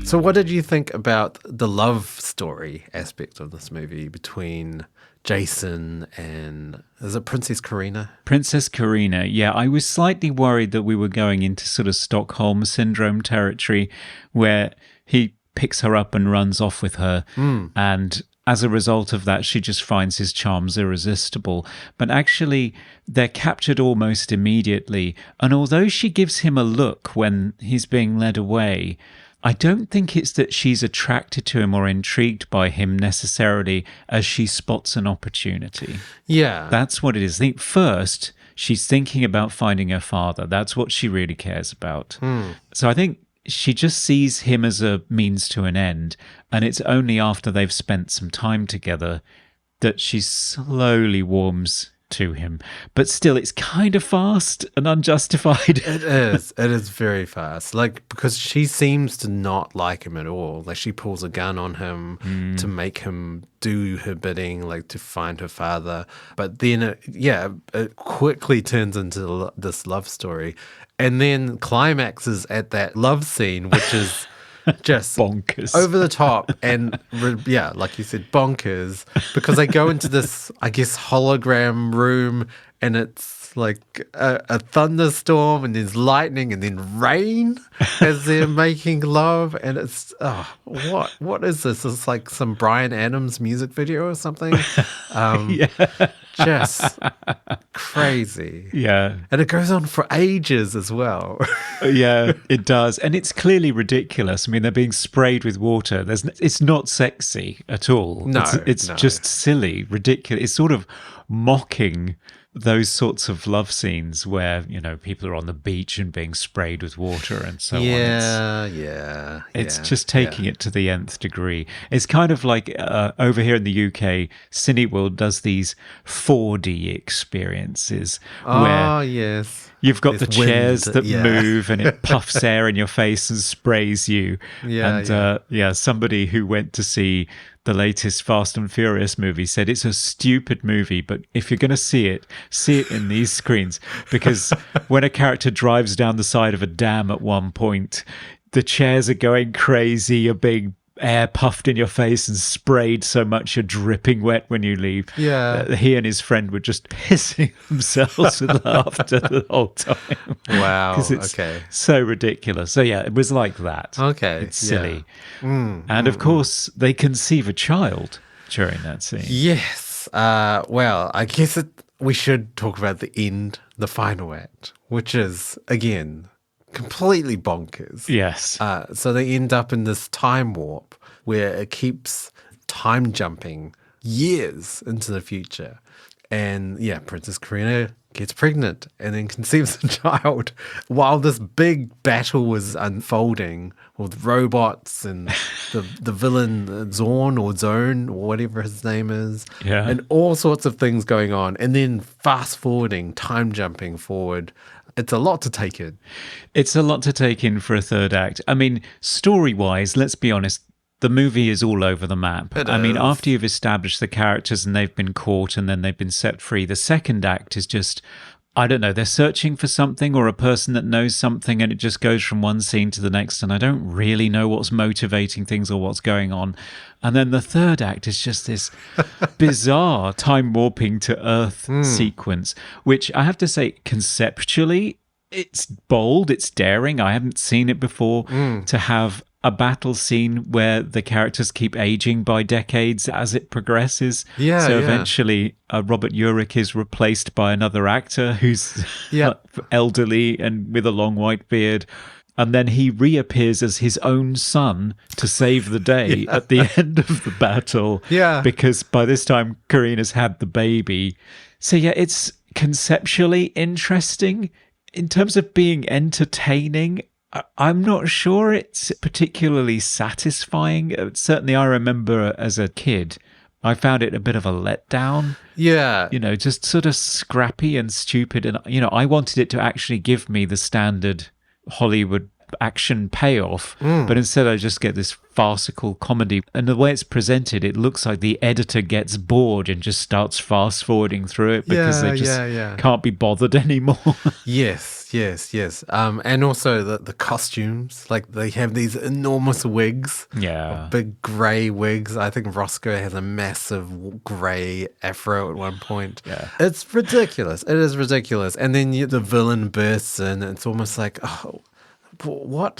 Speaker 2: So what did you think about the love story aspect of this movie between Jason and, is it Princess Karina?
Speaker 3: Princess Karina, yeah. I was slightly worried that we were going into sort of Stockholm Syndrome territory where he picks her up and runs off with her. And as a result of that, she just finds his charms irresistible. But actually, they're captured almost immediately. And although she gives him a look when he's being led away, I don't think it's that she's attracted to him or intrigued by him necessarily as she spots an opportunity.
Speaker 2: Yeah.
Speaker 3: That's what it is. I think first, she's thinking about finding her father. That's what she really cares about. So I think she just sees him as a means to an end. And it's only after they've spent some time together that she slowly warms to him. But still, it's kind of fast and unjustified.
Speaker 2: It is very fast. Like, because she seems to not like him at all. Like, she pulls a gun on him to make him do her bidding, like to find her father. But then it quickly turns into this love story, and then climaxes at that love scene, which is just
Speaker 3: bonkers,
Speaker 2: over the top, and like you said, bonkers, because they go into this, I guess, hologram room, and it's like a thunderstorm, and there's lightning, and then rain as they're making love, and it's what is this? It's like some Bryan Adams music video or something. Just crazy.
Speaker 3: Yeah.
Speaker 2: And it goes on for ages as well.
Speaker 3: Yeah, it does. And it's clearly ridiculous. I mean, they're being sprayed with water. It's not sexy at all.
Speaker 2: No,
Speaker 3: it's just silly, ridiculous. It's sort of mocking those sorts of love scenes where, people are on the beach and being sprayed with water and so on. It's just taking it to the nth degree. It's kind of like over here in the UK, Cineworld does these 4D experiences where you've got the chairs that move and it puffs air in your face and sprays you. Somebody who went to see the latest Fast and Furious movie said it's a stupid movie, but if you're going to see it in these screens, because when a character drives down the side of a dam at one point, the chairs are going crazy, you're being air puffed in your face and sprayed so much you're dripping wet when you leave.
Speaker 2: Yeah.
Speaker 3: He and his friend were just pissing themselves with laughter the whole time.
Speaker 2: Wow.
Speaker 3: 'Cause it's
Speaker 2: Okay.
Speaker 3: so ridiculous. So yeah, it was like that.
Speaker 2: Okay.
Speaker 3: It's silly. And of course, they conceive a child during that scene.
Speaker 2: Yes. Well, I guess we should talk about the end, the final act, which is, again, completely bonkers.
Speaker 3: Yes.
Speaker 2: So they end up in this time warp where it keeps time jumping years into the future. And yeah, Princess Karina gets pregnant and then conceives a child while this big battle is unfolding with robots and the villain Zorn or Zone or whatever his name is.
Speaker 3: Yeah.
Speaker 2: And all sorts of things going on. And then fast forwarding, time jumping forward. It's a lot to take in.
Speaker 3: It's a lot to take in for a third act. I mean, story-wise, let's be honest, the movie is all over the map.
Speaker 2: It
Speaker 3: I mean,
Speaker 2: is.
Speaker 3: after you've established the characters and they've been caught and then they've been set free, the second act is just, I don't know, they're searching for something or a person that knows something, and it just goes from one scene to the next, and I don't really know what's motivating things or what's going on. And then the third act is just this bizarre time warping to Earth sequence, which I have to say, conceptually, it's bold, it's daring. I haven't seen it before, to have a battle scene where the characters keep aging by decades as it progresses.
Speaker 2: Yeah,
Speaker 3: so
Speaker 2: yeah.
Speaker 3: eventually Robert Urich is replaced by another actor who's elderly and with a long white beard. And then he reappears as his own son to save the day at the end of the battle.
Speaker 2: Yeah.
Speaker 3: Because by this time, Karina's had the baby. So yeah, it's conceptually interesting. In terms of being entertaining, I'm not sure it's particularly satisfying. Certainly, I remember as a kid, I found it a bit of a letdown.
Speaker 2: Yeah.
Speaker 3: You know, just sort of scrappy and stupid. And, you know, I wanted it to actually give me the standard Hollywood action payoff, but instead I just get this farcical comedy. And the way it's presented, it looks like the editor gets bored and just starts fast forwarding through it because they just can't be bothered anymore.
Speaker 2: Yes. And also the costumes, like they have these enormous wigs.
Speaker 3: Yeah.
Speaker 2: Big grey wigs. I think Roscoe has a massive grey afro at one point.
Speaker 3: Yeah.
Speaker 2: It's ridiculous. It is ridiculous. And then the villain bursts in, and it's almost like, oh, what?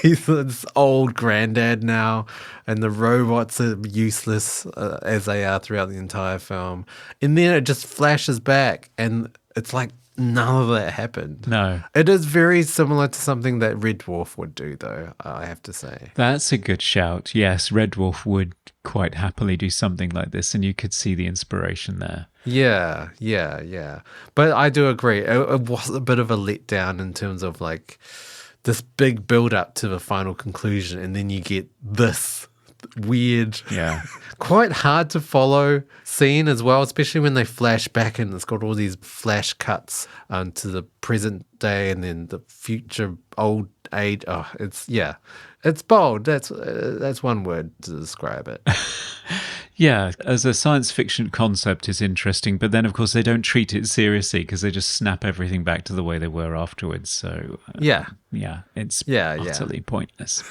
Speaker 2: He's this old granddad now, and the robots are useless as they are throughout the entire film. And then it just flashes back, and it's like none of that happened.
Speaker 3: No.
Speaker 2: It is very similar to something that Red Dwarf would do, though, I have to say.
Speaker 3: That's a good shout. Yes, Red Dwarf would quite happily do something like this, and you could see the inspiration there.
Speaker 2: Yeah. But I do agree. It was a bit of a letdown in terms of like this big build up to the final conclusion, and then you get this weird, quite hard to follow scene as well, especially when they flash back and it's got all these flash cuts to the present day and then the future old age. Oh, it's bold. That's one word to describe it.
Speaker 3: Yeah, as a science fiction concept is interesting, but then of course they don't treat it seriously because they just snap everything back to the way they were afterwards. So it's utterly pointless.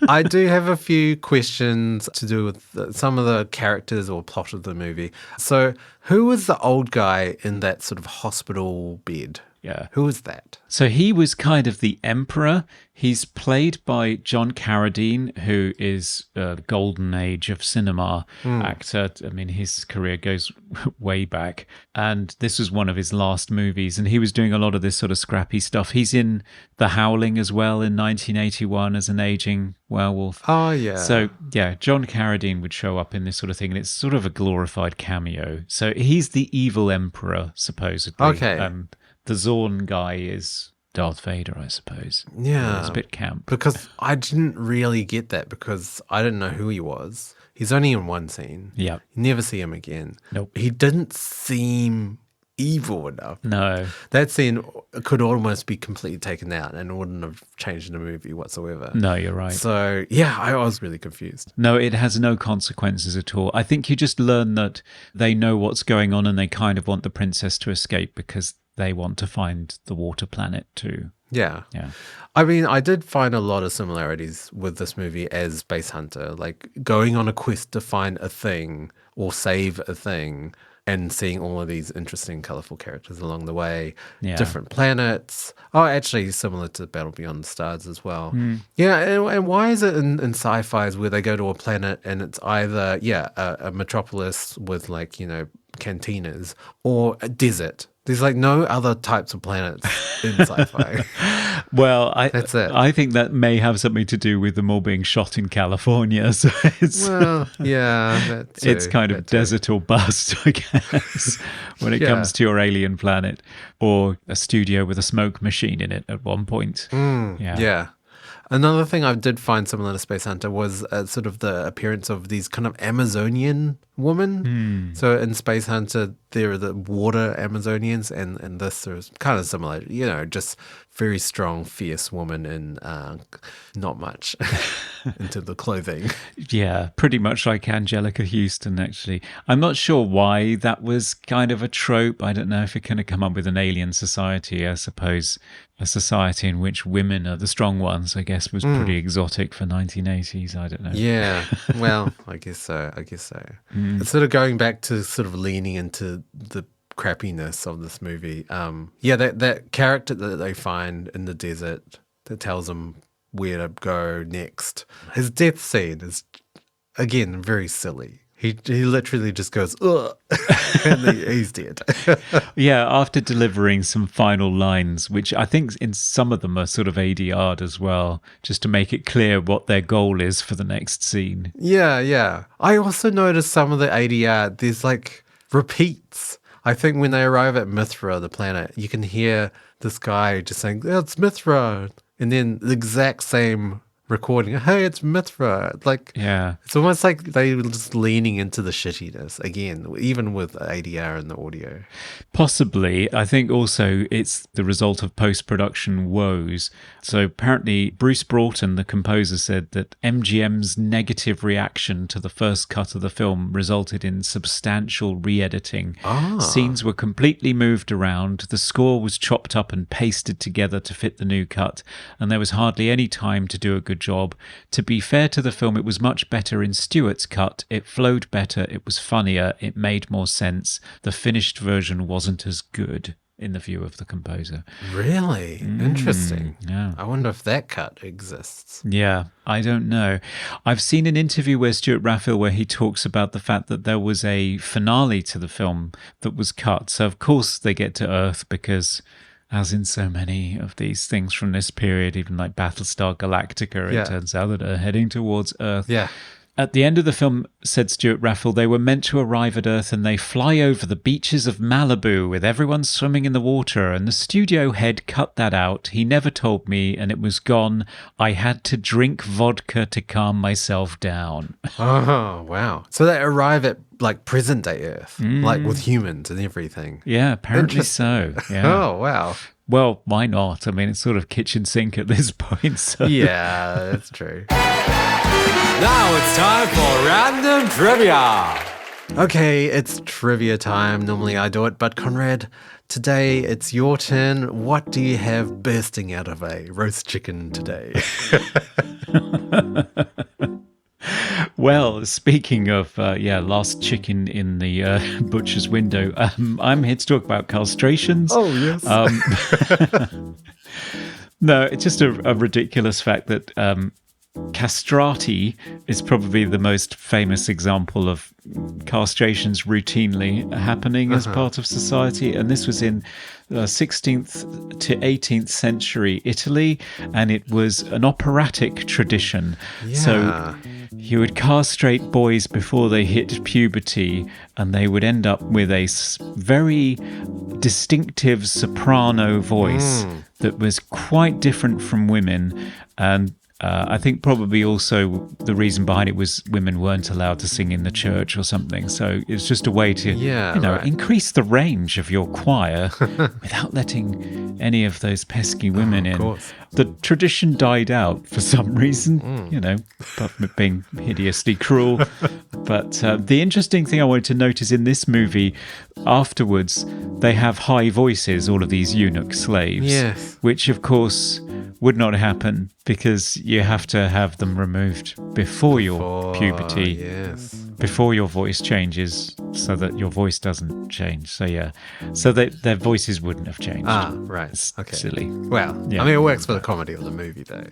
Speaker 2: I do have a few questions to do with some of the characters or plot of the movie. So who was the old guy in that sort of hospital bed?
Speaker 3: Yeah.
Speaker 2: Who was that?
Speaker 3: So he was kind of the emperor. He's played by John Carradine, who is the golden age of cinema actor. I mean, his career goes way back. And this was one of his last movies. And he was doing a lot of this sort of scrappy stuff. He's in The Howling as well in 1981 as an aging werewolf.
Speaker 2: Oh, yeah.
Speaker 3: So, yeah, John Carradine would show up in this sort of thing. And it's sort of a glorified cameo. So he's the evil emperor, supposedly.
Speaker 2: Okay.
Speaker 3: The Zorn guy is Darth Vader, I suppose.
Speaker 2: Yeah.
Speaker 3: It's a bit camp.
Speaker 2: Because I didn't really get that because I didn't know who he was. He's only in one scene.
Speaker 3: Yeah.
Speaker 2: You never see him again.
Speaker 3: Nope.
Speaker 2: He didn't seem evil enough.
Speaker 3: No.
Speaker 2: That scene could almost be completely taken out and wouldn't have changed the movie whatsoever.
Speaker 3: No, you're right.
Speaker 2: So, yeah, I was really confused.
Speaker 3: No, it has no consequences at all. I think you just learn that they know what's going on and they kind of want the princess to escape because they want to find the water planet too.
Speaker 2: Yeah.
Speaker 3: Yeah.
Speaker 2: I mean, I did find a lot of similarities with this movie as Space Hunter, like going on a quest to find a thing or save a thing and seeing all of these interesting, colorful characters along the way,
Speaker 3: Yeah.
Speaker 2: different planets. Oh, actually similar to Battle Beyond the Stars as well. Yeah, and why is it in sci-fis where they go to a planet and it's either, a metropolis with like, cantinas or a desert? There's like no other types of planets in sci-fi.
Speaker 3: Well,
Speaker 2: That's it.
Speaker 3: I think that may have something to do with them all being shot in California. So it's
Speaker 2: That too,
Speaker 3: it's kind of
Speaker 2: that too.
Speaker 3: desert or bust, I guess, when it comes to your alien planet, or a studio with a smoke machine in it at one point.
Speaker 2: Yeah. Another thing I did find similar to Space Hunter was sort of the appearance of these kind of Amazonian women. So in Space Hunter, there are the water Amazonians, and this is kind of similar, just very strong, fierce woman and not much into the clothing.
Speaker 3: Yeah, pretty much like Anjelica Houston, actually. I'm not sure why that was kind of a trope. I don't know if it kind of come up with an alien society. I suppose a society in which women are the strong ones, I guess, was pretty exotic for 1980s. I don't know.
Speaker 2: Yeah, well, I guess so. It's sort of going back to sort of leaning into the crappiness of this movie. That character that they find in the desert that tells them where to go next. His death scene is, again, very silly. He literally just goes, ugh, and he's dead.
Speaker 3: Yeah, after delivering some final lines, which I think in some of them are sort of ADR'd as well, just to make it clear what their goal is for the next scene.
Speaker 2: Yeah. I also noticed some of the ADR, there's like repeats. I think when they arrive at Mithra, the planet, you can hear this guy just saying, it's Mithra. And then the exact same recording, hey, it's Mithra. Like,
Speaker 3: Yeah.
Speaker 2: it's almost like they were just leaning into the shittiness again, even with ADR and the audio.
Speaker 3: Possibly. I think also it's the result of post-production woes. So apparently Bruce Broughton, the composer, said that MGM's negative reaction to the first cut of the film resulted in substantial re-editing. Scenes were completely moved around, the score was chopped up and pasted together to fit the new cut, and there was hardly any time to do a good job. To be fair to the film, it was much better in Stewart's cut. It flowed better, it was funnier, it made more sense. The finished version wasn't as good, in the view of the composer.
Speaker 2: Really? Interesting.
Speaker 3: Yeah.
Speaker 2: I wonder if that cut exists.
Speaker 3: Yeah, I don't know. I've seen an interview where Stuart Raphael where he talks about the fact that there was a finale to the film that was cut. So of course they get to Earth because, as in so many of these things from this period, even like Battlestar Galactica, it turns out that they're heading towards Earth.
Speaker 2: Yeah.
Speaker 3: At the end of the film, said Stuart Raphael, they were meant to arrive at Earth and they fly over the beaches of Malibu with everyone swimming in the water, and the studio head cut that out. He never told me and it was gone. I had to drink vodka to calm myself down.
Speaker 2: Oh, wow. So they arrive at like present day Earth, like with humans and everything.
Speaker 3: Yeah, apparently so. Yeah.
Speaker 2: Oh, wow.
Speaker 3: Well, why not? I mean, it's sort of kitchen sink at this point. So.
Speaker 2: Yeah, that's true.
Speaker 5: Now it's time for random trivia.
Speaker 2: Okay, it's trivia time. Normally I do it, but Conrad, today it's your turn. What do you have bursting out of a roast chicken today?
Speaker 3: Well, speaking of, last chicken in the butcher's window, I'm here to talk about castrations.
Speaker 2: Oh, yes.
Speaker 3: No, it's just a ridiculous fact that castrati is probably the most famous example of castrations routinely happening as part of society. And this was in 16th to 18th century Italy, and it was an operatic tradition.
Speaker 2: Yeah.
Speaker 3: So you would castrate boys before they hit puberty, and they would end up with a very distinctive soprano voice that was quite different from women. And I think probably also the reason behind it was women weren't allowed to sing in the church or something. So it's just a way to, increase the range of your choir without letting any of those pesky women in.
Speaker 2: Course.
Speaker 3: The tradition died out for some reason, apart from it being hideously cruel. But the interesting thing I wanted to notice in this movie, afterwards, they have high voices, all of these eunuch slaves.
Speaker 2: Yes.
Speaker 3: Which, of course, would not happen because you have to have them removed before your puberty.
Speaker 2: Yes.
Speaker 3: Before your voice changes, so that your voice doesn't change. So, yeah. So that their voices wouldn't have changed.
Speaker 2: Ah, right.
Speaker 3: It's
Speaker 2: Okay.
Speaker 3: silly.
Speaker 2: Well,
Speaker 3: Yeah.
Speaker 2: I mean, it works for the comedy of the movie, though.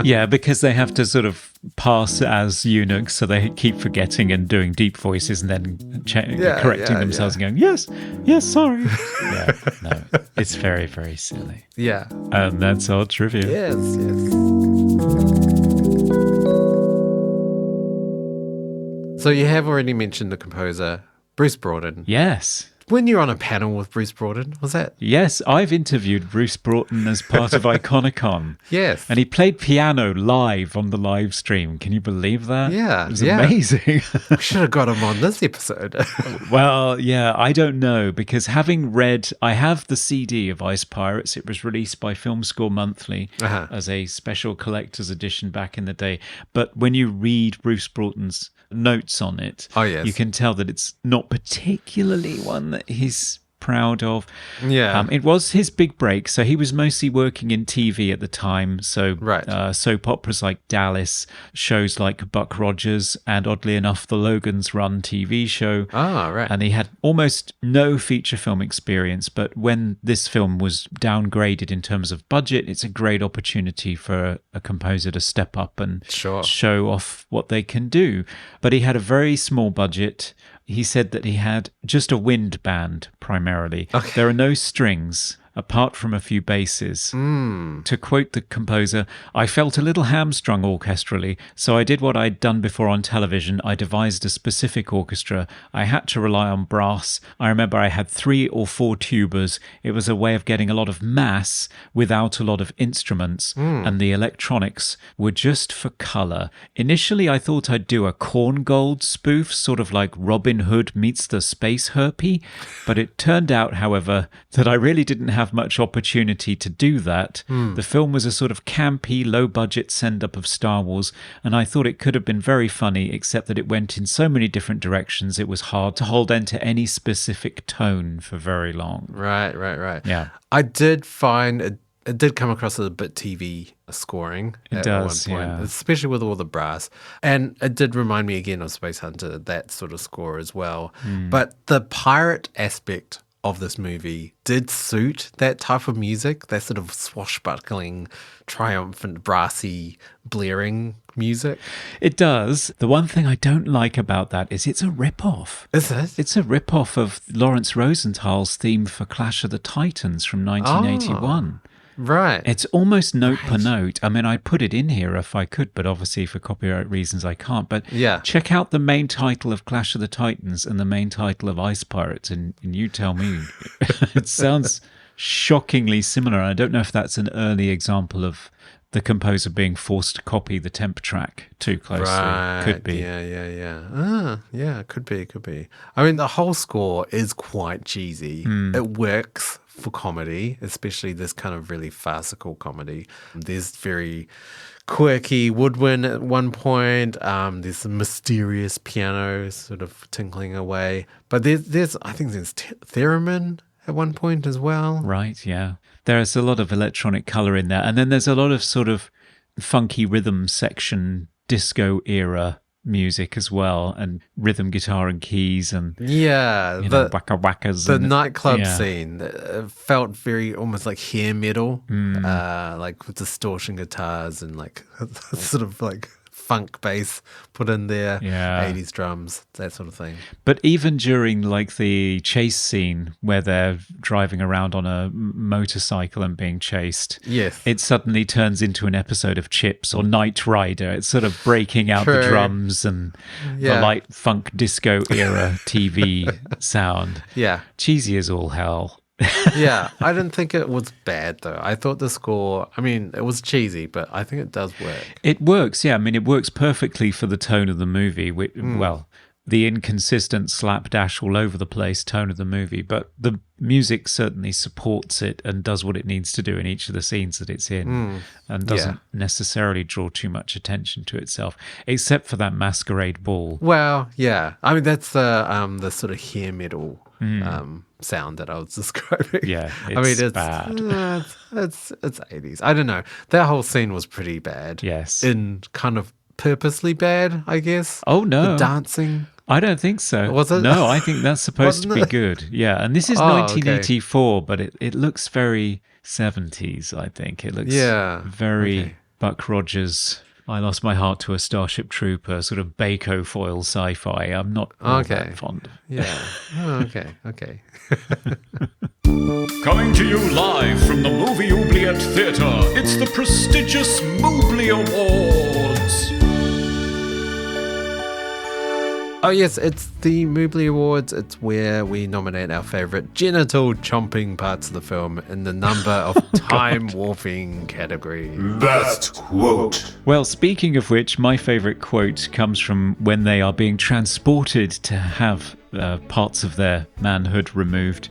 Speaker 3: Yeah, because they have to sort of pass as eunuchs, so they keep forgetting and doing deep voices and then correcting themselves and going, yes, sorry. Yeah, no, it's very, very silly.
Speaker 2: Yeah.
Speaker 3: And that's our trivia.
Speaker 2: Yes. So you have already mentioned the composer, Bruce Broughton.
Speaker 3: Yes.
Speaker 2: When you're on a panel with Bruce Broughton, was that?
Speaker 3: Yes, I've interviewed Bruce Broughton as part of Iconicon.
Speaker 2: Yes.
Speaker 3: And he played piano live on the live stream. Can you believe that?
Speaker 2: Yeah,
Speaker 3: It was
Speaker 2: yeah.
Speaker 3: amazing.
Speaker 2: We should have got him on this episode.
Speaker 3: Well, yeah, I don't know, because having read, I have the CD of Ice Pirates. It was released by Film Score Monthly as a special collector's edition back in the day. But when you read Bruce Broughton's notes on it, you can tell that it's not particularly one that he's proud of.
Speaker 2: Yeah.
Speaker 3: It was his big break. So he was mostly working in TV at the time. So soap operas like Dallas, shows like Buck Rogers, and oddly enough, the Logan's Run TV show.
Speaker 2: Ah, right.
Speaker 3: And he had almost no feature film experience. But when this film was downgraded in terms of budget, it's a great opportunity for a composer to step up and show off what they can do. But he had a very small budget. He said that he had just a wind band primarily. Okay. There are no strings apart from a few basses. To quote the composer, I felt a little hamstrung orchestrally, so I did what I'd done before on television. I devised a specific orchestra. I had to rely on brass. I remember I had 3 or 4 tubas. It was a way of getting a lot of mass without a lot of instruments, and the electronics were just for colour. Initially, I thought I'd do a Korngold spoof, sort of like Robin Hood meets the space herpes, but it turned out, however, that I really didn't have much opportunity to do that. The film was a sort of campy, low-budget send-up of Star Wars, and I thought it could have been very funny, except that it went in so many different directions it was hard to hold on to any specific tone for very long.
Speaker 2: Right.
Speaker 3: Yeah.
Speaker 2: I did find it did come across as a bit TV scoring at one point, especially with all the brass. And it did remind me again of Space Hunter, that sort of score as well. But the pirate aspect of this movie did suit that type of music, that sort of swashbuckling, triumphant, brassy, blaring music.
Speaker 3: It does. The one thing I don't like about that is it's a rip-off.
Speaker 2: Is it?
Speaker 3: It's a rip-off of Lawrence Rosenthal's theme for Clash of the Titans from 1981.
Speaker 2: Right.
Speaker 3: It's almost note per note. I mean, I'd put it in here if I could, but obviously for copyright reasons I can't. But check out the main title of Clash of the Titans and the main title of Ice Pirates, and you tell me. It sounds shockingly similar. I don't know if that's an early example of the composer being forced to copy the temp track too closely.
Speaker 2: Right.
Speaker 3: Could be.
Speaker 2: Yeah, could be. I mean, the whole score is quite cheesy. It works for comedy, especially this kind of really farcical comedy. There's very quirky woodwind at one point. There's some mysterious piano sort of tinkling away. But there's I think there's theremin at one point as well.
Speaker 3: Right, yeah. There's a lot of electronic colour in there. And then there's a lot of sort of funky rhythm section, disco era music as well, and rhythm guitar and keys and the waka wakas.
Speaker 2: The nightclub scene felt very almost like hair metal, like with distortion guitars and like sort of like funk bass put in there, 80s drums, that sort of thing.
Speaker 3: But even during like the chase scene where they're driving around on a motorcycle and being chased, it suddenly turns into an episode of Chips or Knight Rider. It's sort of breaking out the drums and the light funk disco era TV sound.
Speaker 2: Yeah.
Speaker 3: Cheesy as all hell.
Speaker 2: Yeah, I didn't think it was bad though. I thought the score, I mean, it was cheesy, but I think it does work.
Speaker 3: It works, yeah. I mean, it works perfectly for the tone of the movie. Well, the inconsistent slapdash all over the place tone of the movie, but the music certainly supports it and does what it needs to do in each of the scenes that it's in, and doesn't necessarily draw too much attention to itself, except for that masquerade ball.
Speaker 2: Well, yeah. I mean, that's the sort of hair metal sound that I was describing.
Speaker 3: Yeah,
Speaker 2: I mean, it's
Speaker 3: bad.
Speaker 2: It's 80s. I don't know. That whole scene was pretty bad.
Speaker 3: Yes.
Speaker 2: In kind of purposely bad, I guess.
Speaker 3: Oh, no.
Speaker 2: The dancing.
Speaker 3: I don't think so.
Speaker 2: Was it?
Speaker 3: No, I think that's supposed to
Speaker 2: Wasn't
Speaker 3: be
Speaker 2: it?
Speaker 3: good. Yeah, and this is 1984, but it looks very 70s, I think. It looks very Buck Rogers, I Lost My Heart to a Starship Trooper, sort of Baco foil sci-fi. I'm not all that fond of.
Speaker 2: Yeah. Oh, okay.
Speaker 1: Coming to you live from the Movie Oubliette Theatre, it's the prestigious Mobley Awards.
Speaker 2: Oh, yes, it's the Mobley Awards. It's where we nominate our favourite genital chomping parts of the film in the number of time warping category.
Speaker 1: Best quote.
Speaker 3: Well, speaking of which, my favourite quote comes from when they are being transported to have parts of their manhood removed.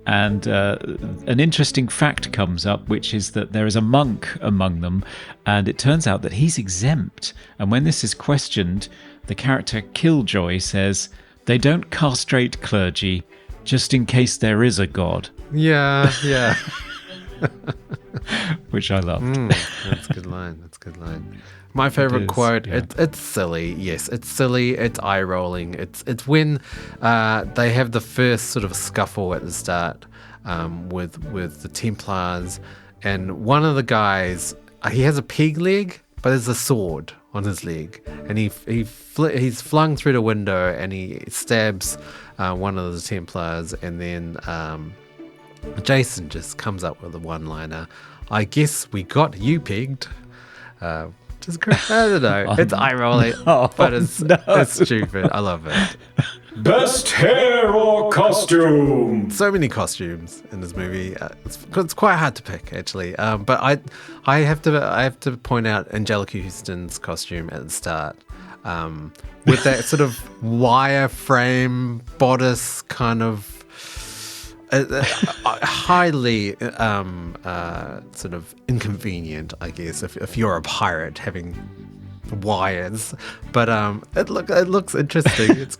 Speaker 3: And an interesting fact comes up, which is that there is a monk among them, and it turns out that he's exempt. And when this is questioned, the character Killjoy says, "They don't castrate clergy, just in case there is a god."
Speaker 2: Yeah.
Speaker 3: Which I loved.
Speaker 2: That's a good line. My favorite quote, it's silly. Yes, it's silly. It's eye-rolling. It's when they have the first sort of scuffle at the start with the Templars, and one of the guys, he has a peg leg, but there's a sword on his leg, and he's flung through the window, and he stabs one of the Templars, and then Jason just comes up with a one-liner. "I guess we got you pegged." Just great. I don't know. It's eye-rolling, but it's stupid. I love it.
Speaker 1: Best hair or costume.
Speaker 2: So many costumes in this movie. It's quite hard to pick, actually. But I have to point out Anjelica Houston's costume at the start, with that sort of wireframe bodice, kind of highly sort of inconvenient, I guess, if you're a pirate having wires, but it looks interesting. It's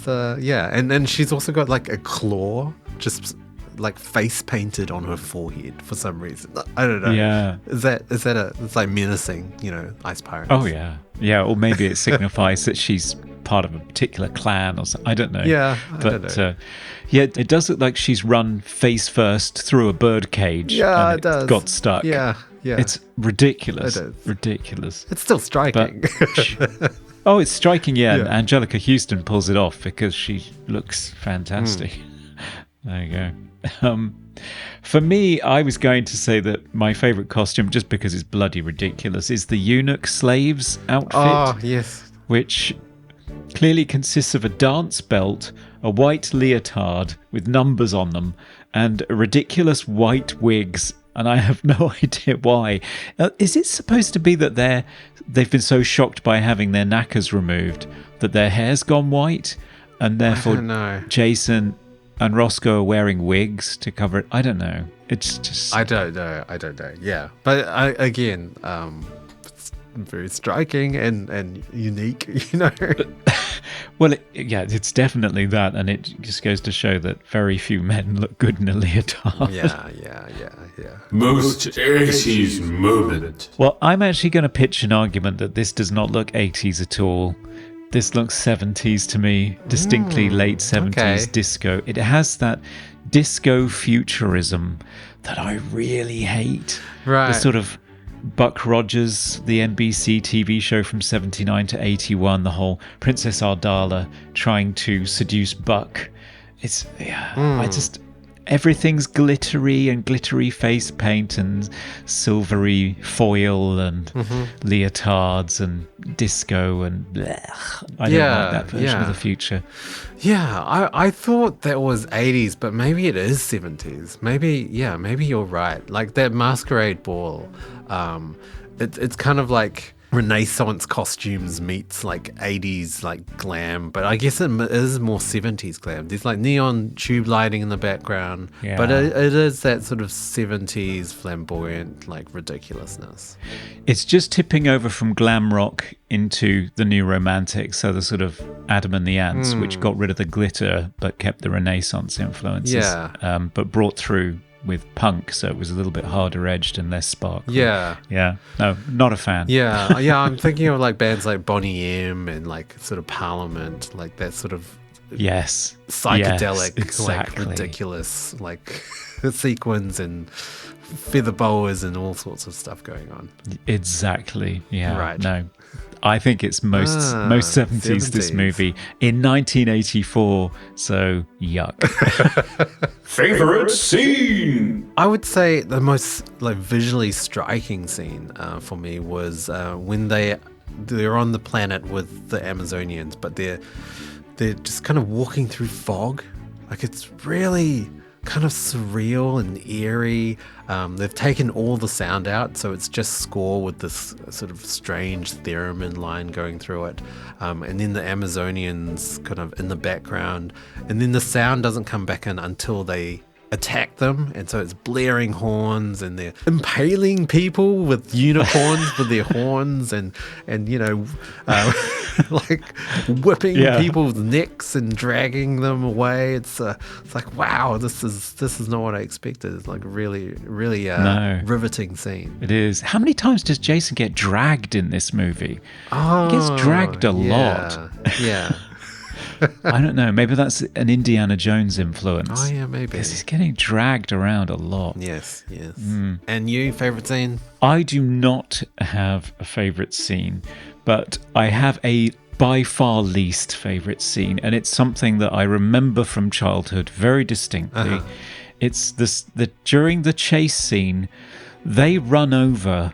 Speaker 2: and then she's also got like a claw just like face painted on her forehead for some reason. I don't know.
Speaker 3: Yeah.
Speaker 2: Is that it's like menacing, ice pirates?
Speaker 3: Oh yeah, or maybe it signifies that she's part of a particular clan or something. I don't know.
Speaker 2: Yeah,
Speaker 3: but
Speaker 2: I don't know.
Speaker 3: It does look like she's run face first through a bird cage.
Speaker 2: Yeah,
Speaker 3: and
Speaker 2: it does.
Speaker 3: Got stuck.
Speaker 2: Yeah.
Speaker 3: It's ridiculous.
Speaker 2: It is.
Speaker 3: Ridiculous.
Speaker 2: It's still striking.
Speaker 3: Oh, it's striking, yeah.
Speaker 2: Yeah.
Speaker 3: And Anjelica Houston pulls it off because she looks fantastic. There you go. For me, I was going to say that my favourite costume, just because it's bloody ridiculous, is the eunuch slave's outfit.
Speaker 2: Oh, yes.
Speaker 3: Which clearly consists of a dance belt, a white leotard with numbers on them, and ridiculous white wigs. And I have no idea why. Is it supposed to be that they've been so shocked by having their knackers removed that their hair's gone white, and therefore
Speaker 2: I don't know.
Speaker 3: Jason and Roscoe are wearing wigs to cover it? I don't know. It's just...
Speaker 2: I don't know. Yeah. But again, it's very striking and unique,
Speaker 3: Well, it's definitely that, and it just goes to show that very few men look good in a leotard.
Speaker 2: Yeah.
Speaker 1: Most 80s moment.
Speaker 3: Well, I'm actually going to pitch an argument that this does not look 80s at all. This looks 70s to me, distinctly late 70s disco. It has that disco futurism that I really hate.
Speaker 2: Right.
Speaker 3: The sort of Buck Rogers, the NBC TV show from 79 to 81, the whole Princess Ardala trying to seduce Buck. everything's glittery and glittery face paint and silvery foil and leotards and disco and blech. I don't like that version of the future.
Speaker 2: Yeah, I thought that was 80s, but maybe it is 70s. Maybe you're right. Like that masquerade ball, it's kind of like Renaissance costumes meets like 80s like glam, but I guess it is more 70s glam. There's like neon tube lighting in the background, but it is that sort of 70s flamboyant like ridiculousness.
Speaker 3: It's just tipping over from glam rock into the new romantic, so the sort of Adam and the Ants, which got rid of the glitter but kept the Renaissance influences, but brought through with punk, so it was a little bit harder edged and less sparkly. Yeah. No, not a fan.
Speaker 2: Yeah, I'm thinking of like bands like Boney M and like sort of Parliament, like that sort of psychedelic,
Speaker 3: exactly.
Speaker 2: like ridiculous, like sequins and feather boas and all sorts of stuff going on.
Speaker 3: Exactly. Yeah.
Speaker 2: Right.
Speaker 3: No. I think it's most 70s, this movie. In 1984, so yuck.
Speaker 1: Favorite scene?
Speaker 2: I would say the most like visually striking scene for me was when they're on the planet with the Amazonians, but they're just kind of walking through fog. Like it's really kind of surreal and eerie. They've taken all the sound out, so it's just score with this sort of strange theremin line going through it, and then the Amazonians kind of in the background, and then the sound doesn't come back in until they attack them, and so it's blaring horns, and they're impaling people with unicorns with their horns, and you know, like whipping people's necks and dragging them away. It's like, wow, this is not what I expected. It's like really riveting scene.
Speaker 3: It is. How many times does Jason get dragged in this movie? He gets dragged a lot.
Speaker 2: Yeah.
Speaker 3: I don't know. Maybe that's an Indiana Jones influence.
Speaker 2: Oh, yeah, maybe.
Speaker 3: Because he's getting dragged around a lot.
Speaker 2: Yes. And you, favourite scene?
Speaker 3: I do not have a favourite scene, but I have a by far least favourite scene, and it's something that I remember from childhood very distinctly. It's during the chase scene, they run over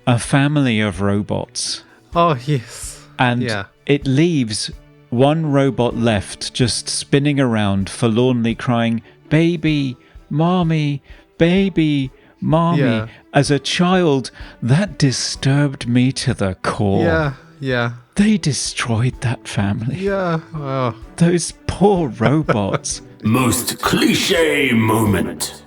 Speaker 3: a family of robots.
Speaker 2: Oh, yes.
Speaker 3: And it leaves one robot left just spinning around forlornly crying, "Baby, mommy, baby, mommy."
Speaker 2: Yeah.
Speaker 3: As a child, that disturbed me to the core.
Speaker 2: Yeah.
Speaker 3: They destroyed that family.
Speaker 2: Yeah. Oh.
Speaker 3: Those poor robots.
Speaker 1: Most cliche moment.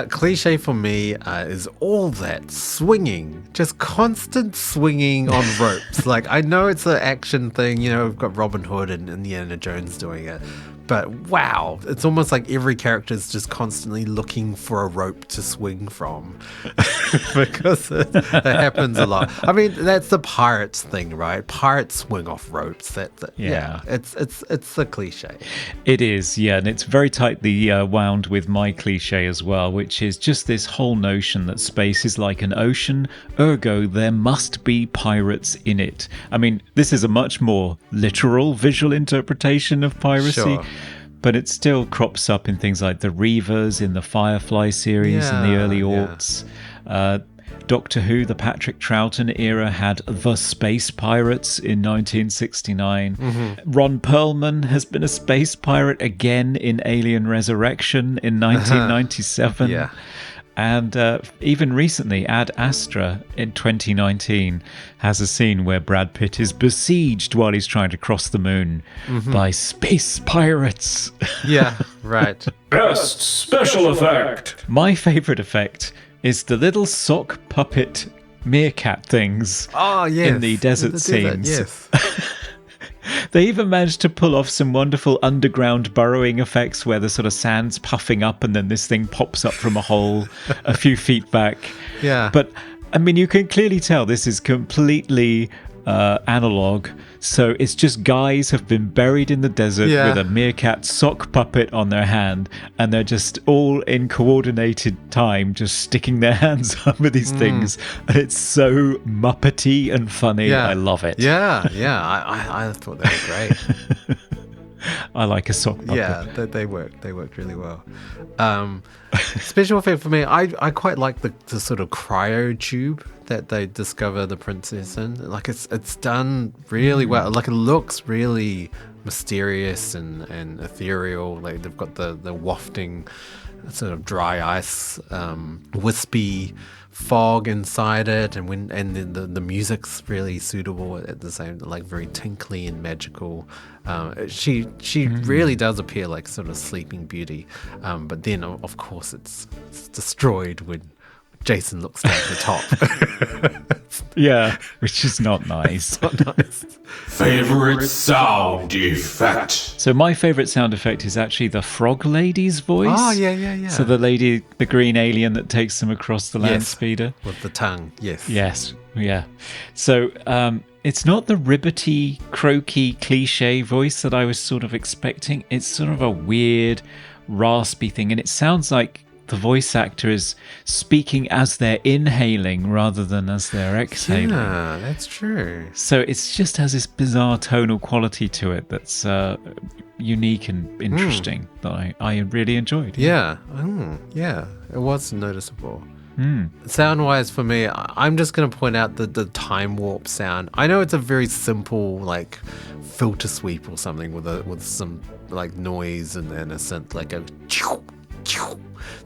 Speaker 2: Cliche for me is all that swinging, just constant swinging on ropes. Like, I know it's an action thing, you know, we've got Robin Hood and Indiana Jones doing it, but wow, it's almost like every character is just constantly looking for a rope to swing from because it happens a lot. I mean, that's the pirates thing, right? Pirates swing off ropes. It's a cliche.
Speaker 3: It is, yeah, and it's very tightly wound with my cliche as well, which is just this whole notion that space is like an ocean, ergo there must be pirates in it. I mean, this is a much more literal visual interpretation of piracy.
Speaker 2: Sure.
Speaker 3: But it still crops up in things like the Reavers in the Firefly series in the early aughts. Doctor Who, the Patrick Troughton era, had the Space Pirates in 1969. Ron Perlman has been a space pirate again in Alien Resurrection in 1997. And even recently, Ad Astra in 2019 has a scene where Brad Pitt is besieged while he's trying to cross the moon by space pirates.
Speaker 2: Yeah, right.
Speaker 1: Best special effect.
Speaker 3: My favourite effect is the little sock puppet meerkat things in the desert scenes.
Speaker 2: Yes.
Speaker 3: They even managed to pull off some wonderful underground burrowing effects where the sort of sand's puffing up and then this thing pops up from a hole a few feet back.
Speaker 2: Yeah.
Speaker 3: But, I mean, you can clearly tell this is completely analog. So it's just guys have been buried in the desert with a meerkat sock puppet on their hand, and they're just all in coordinated time just sticking their hands up with these things. And it's so Muppety and funny. I love it.
Speaker 2: Yeah. I thought that was great.
Speaker 3: I like a sock puppet.
Speaker 2: Yeah, they worked really well. Special effect for me, I quite like the sort of cryo tube that they discover the princess in. Like it's done really well. Like it looks really mysterious and ethereal. Like they've got the wafting sort of dry ice, wispy fog inside it, and then the music's really suitable at the same, like very tinkly and magical. She really does appear like sort of Sleeping Beauty, but then of course it's destroyed when Jason looks down the top.
Speaker 3: Yeah, which is not nice.
Speaker 2: Not nice.
Speaker 1: Favorite sound effect.
Speaker 3: So my favorite sound effect is actually the frog lady's voice.
Speaker 2: Oh, yeah.
Speaker 3: So the lady, the green alien that takes them across the land speeder.
Speaker 2: With the tongue, yes.
Speaker 3: Yes, yeah. So it's not the ribbity, croaky, cliche voice that I was sort of expecting. It's sort of a weird, raspy thing, and it sounds like the voice actor is speaking as they're inhaling rather than as they're exhaling.
Speaker 2: Yeah, that's true.
Speaker 3: So it's just has this bizarre tonal quality to it that's unique and interesting that I really enjoyed.
Speaker 2: Yeah, yeah, it was noticeable. Sound-wise for me, I'm just going to point out the time warp sound. I know it's a very simple like filter sweep or something with some like noise and then a synth, like a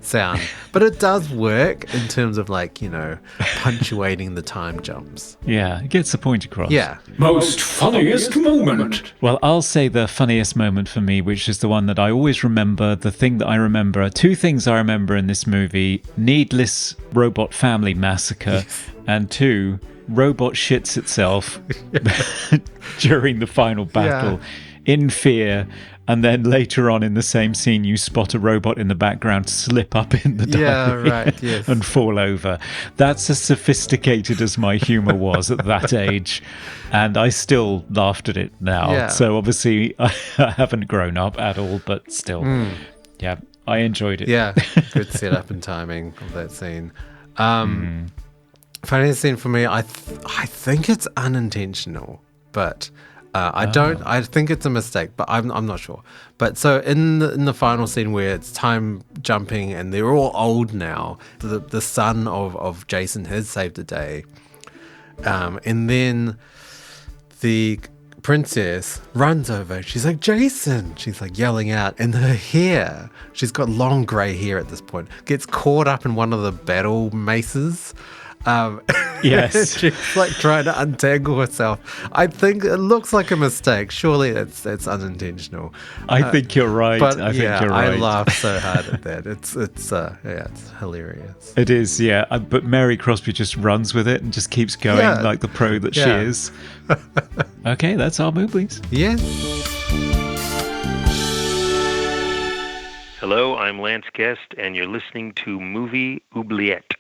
Speaker 2: sound, but it does work in terms of like, you know, punctuating the time jumps.
Speaker 3: Yeah, it gets the point across.
Speaker 2: Yeah.
Speaker 1: Most funniest moment.
Speaker 3: Well, I'll say the funniest moment for me, which is the one that I always remember, the thing that I remember, two things I remember in this movie: needless robot family massacre, and two, robot shits itself during the final battle in fear. And then later on in the same scene, you spot a robot in the background slip up in the dark and fall over. That's as sophisticated as my humor was at that age. And I still laughed at it now.
Speaker 2: Yeah.
Speaker 3: So obviously I haven't grown up at all, but still, yeah, I enjoyed it.
Speaker 2: Yeah, good setup and timing of that scene. Funniest scene for me, I think it's unintentional, but... I think it's a mistake, but I'm not sure. But so in the final scene where it's time jumping and they're all old now, the son of Jason has saved the day, and then the princess runs over. She's like, Jason! She's like yelling out, and her hair, she's got long grey hair at this point, gets caught up in one of the battle maces.
Speaker 3: Yes.
Speaker 2: She's like trying to untangle herself. I think it looks like a mistake. Surely it's unintentional.
Speaker 3: I think you're right.
Speaker 2: But
Speaker 3: I think you're right.
Speaker 2: I laugh so hard at that. It's hilarious.
Speaker 3: It is, yeah. But Mary Crosby just runs with it and just keeps going like the pro that she is. Okay, that's our movies.
Speaker 2: Yes.
Speaker 6: Hello, I'm Lance Guest, and you're listening to Movie Oubliette.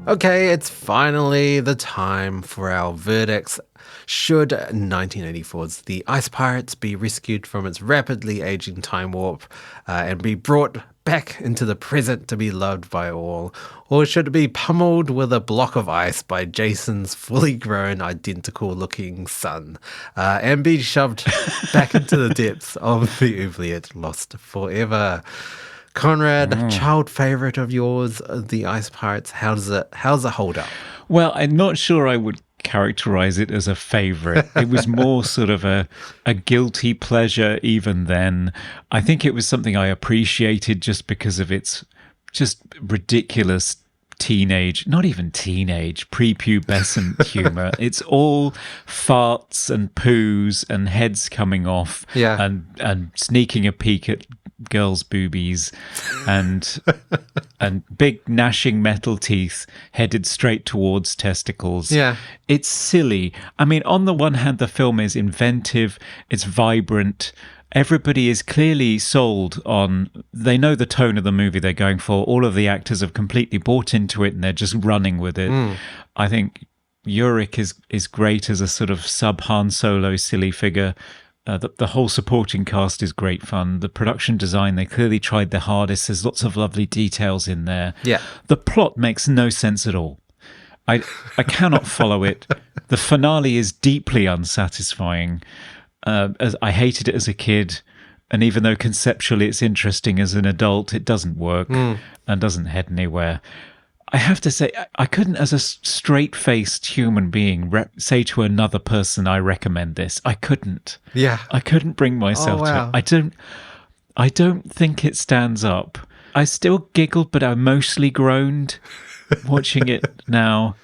Speaker 2: Okay, it's finally the time for our verdicts. Should 1984's The Ice Pirates be rescued from its rapidly aging time warp and be brought back into the present to be loved by all? Or should it be pummeled with a block of ice by Jason's fully grown, identical-looking son and be shoved back into the depths of the oubliette, lost forever? Conrad, child favourite of yours, The Ice Pirates, how's it hold up?
Speaker 3: Well, I'm not sure I would characterize it as a favourite. It was more sort of a guilty pleasure even then. I think it was something I appreciated just because of its just ridiculous not even teenage, prepubescent humour. It's all farts and poos and heads coming off and sneaking a peek at girls' boobies and big gnashing metal teeth headed straight towards testicles. Yeah. It's silly. I mean, on the one hand, the film is inventive, it's vibrant. Everybody is clearly sold on, they know the tone of the movie they're going for. All of the actors have completely bought into it and they're just running with it. I think Urich is great as a sort of sub-Han Solo silly figure. The whole supporting cast is great fun. The production design, they clearly tried their hardest. There's lots of lovely details in there. Yeah. The plot makes no sense at all. I cannot follow it. The finale is deeply unsatisfying. As I hated it as a kid, and even though conceptually it's interesting as an adult, it doesn't work and doesn't head anywhere. I have to say, I couldn't, as a straight-faced human being, say to another person, I recommend this. I couldn't.
Speaker 2: Yeah.
Speaker 3: I couldn't bring myself to it. I don't think it stands up. I still giggled, but I mostly groaned watching it now.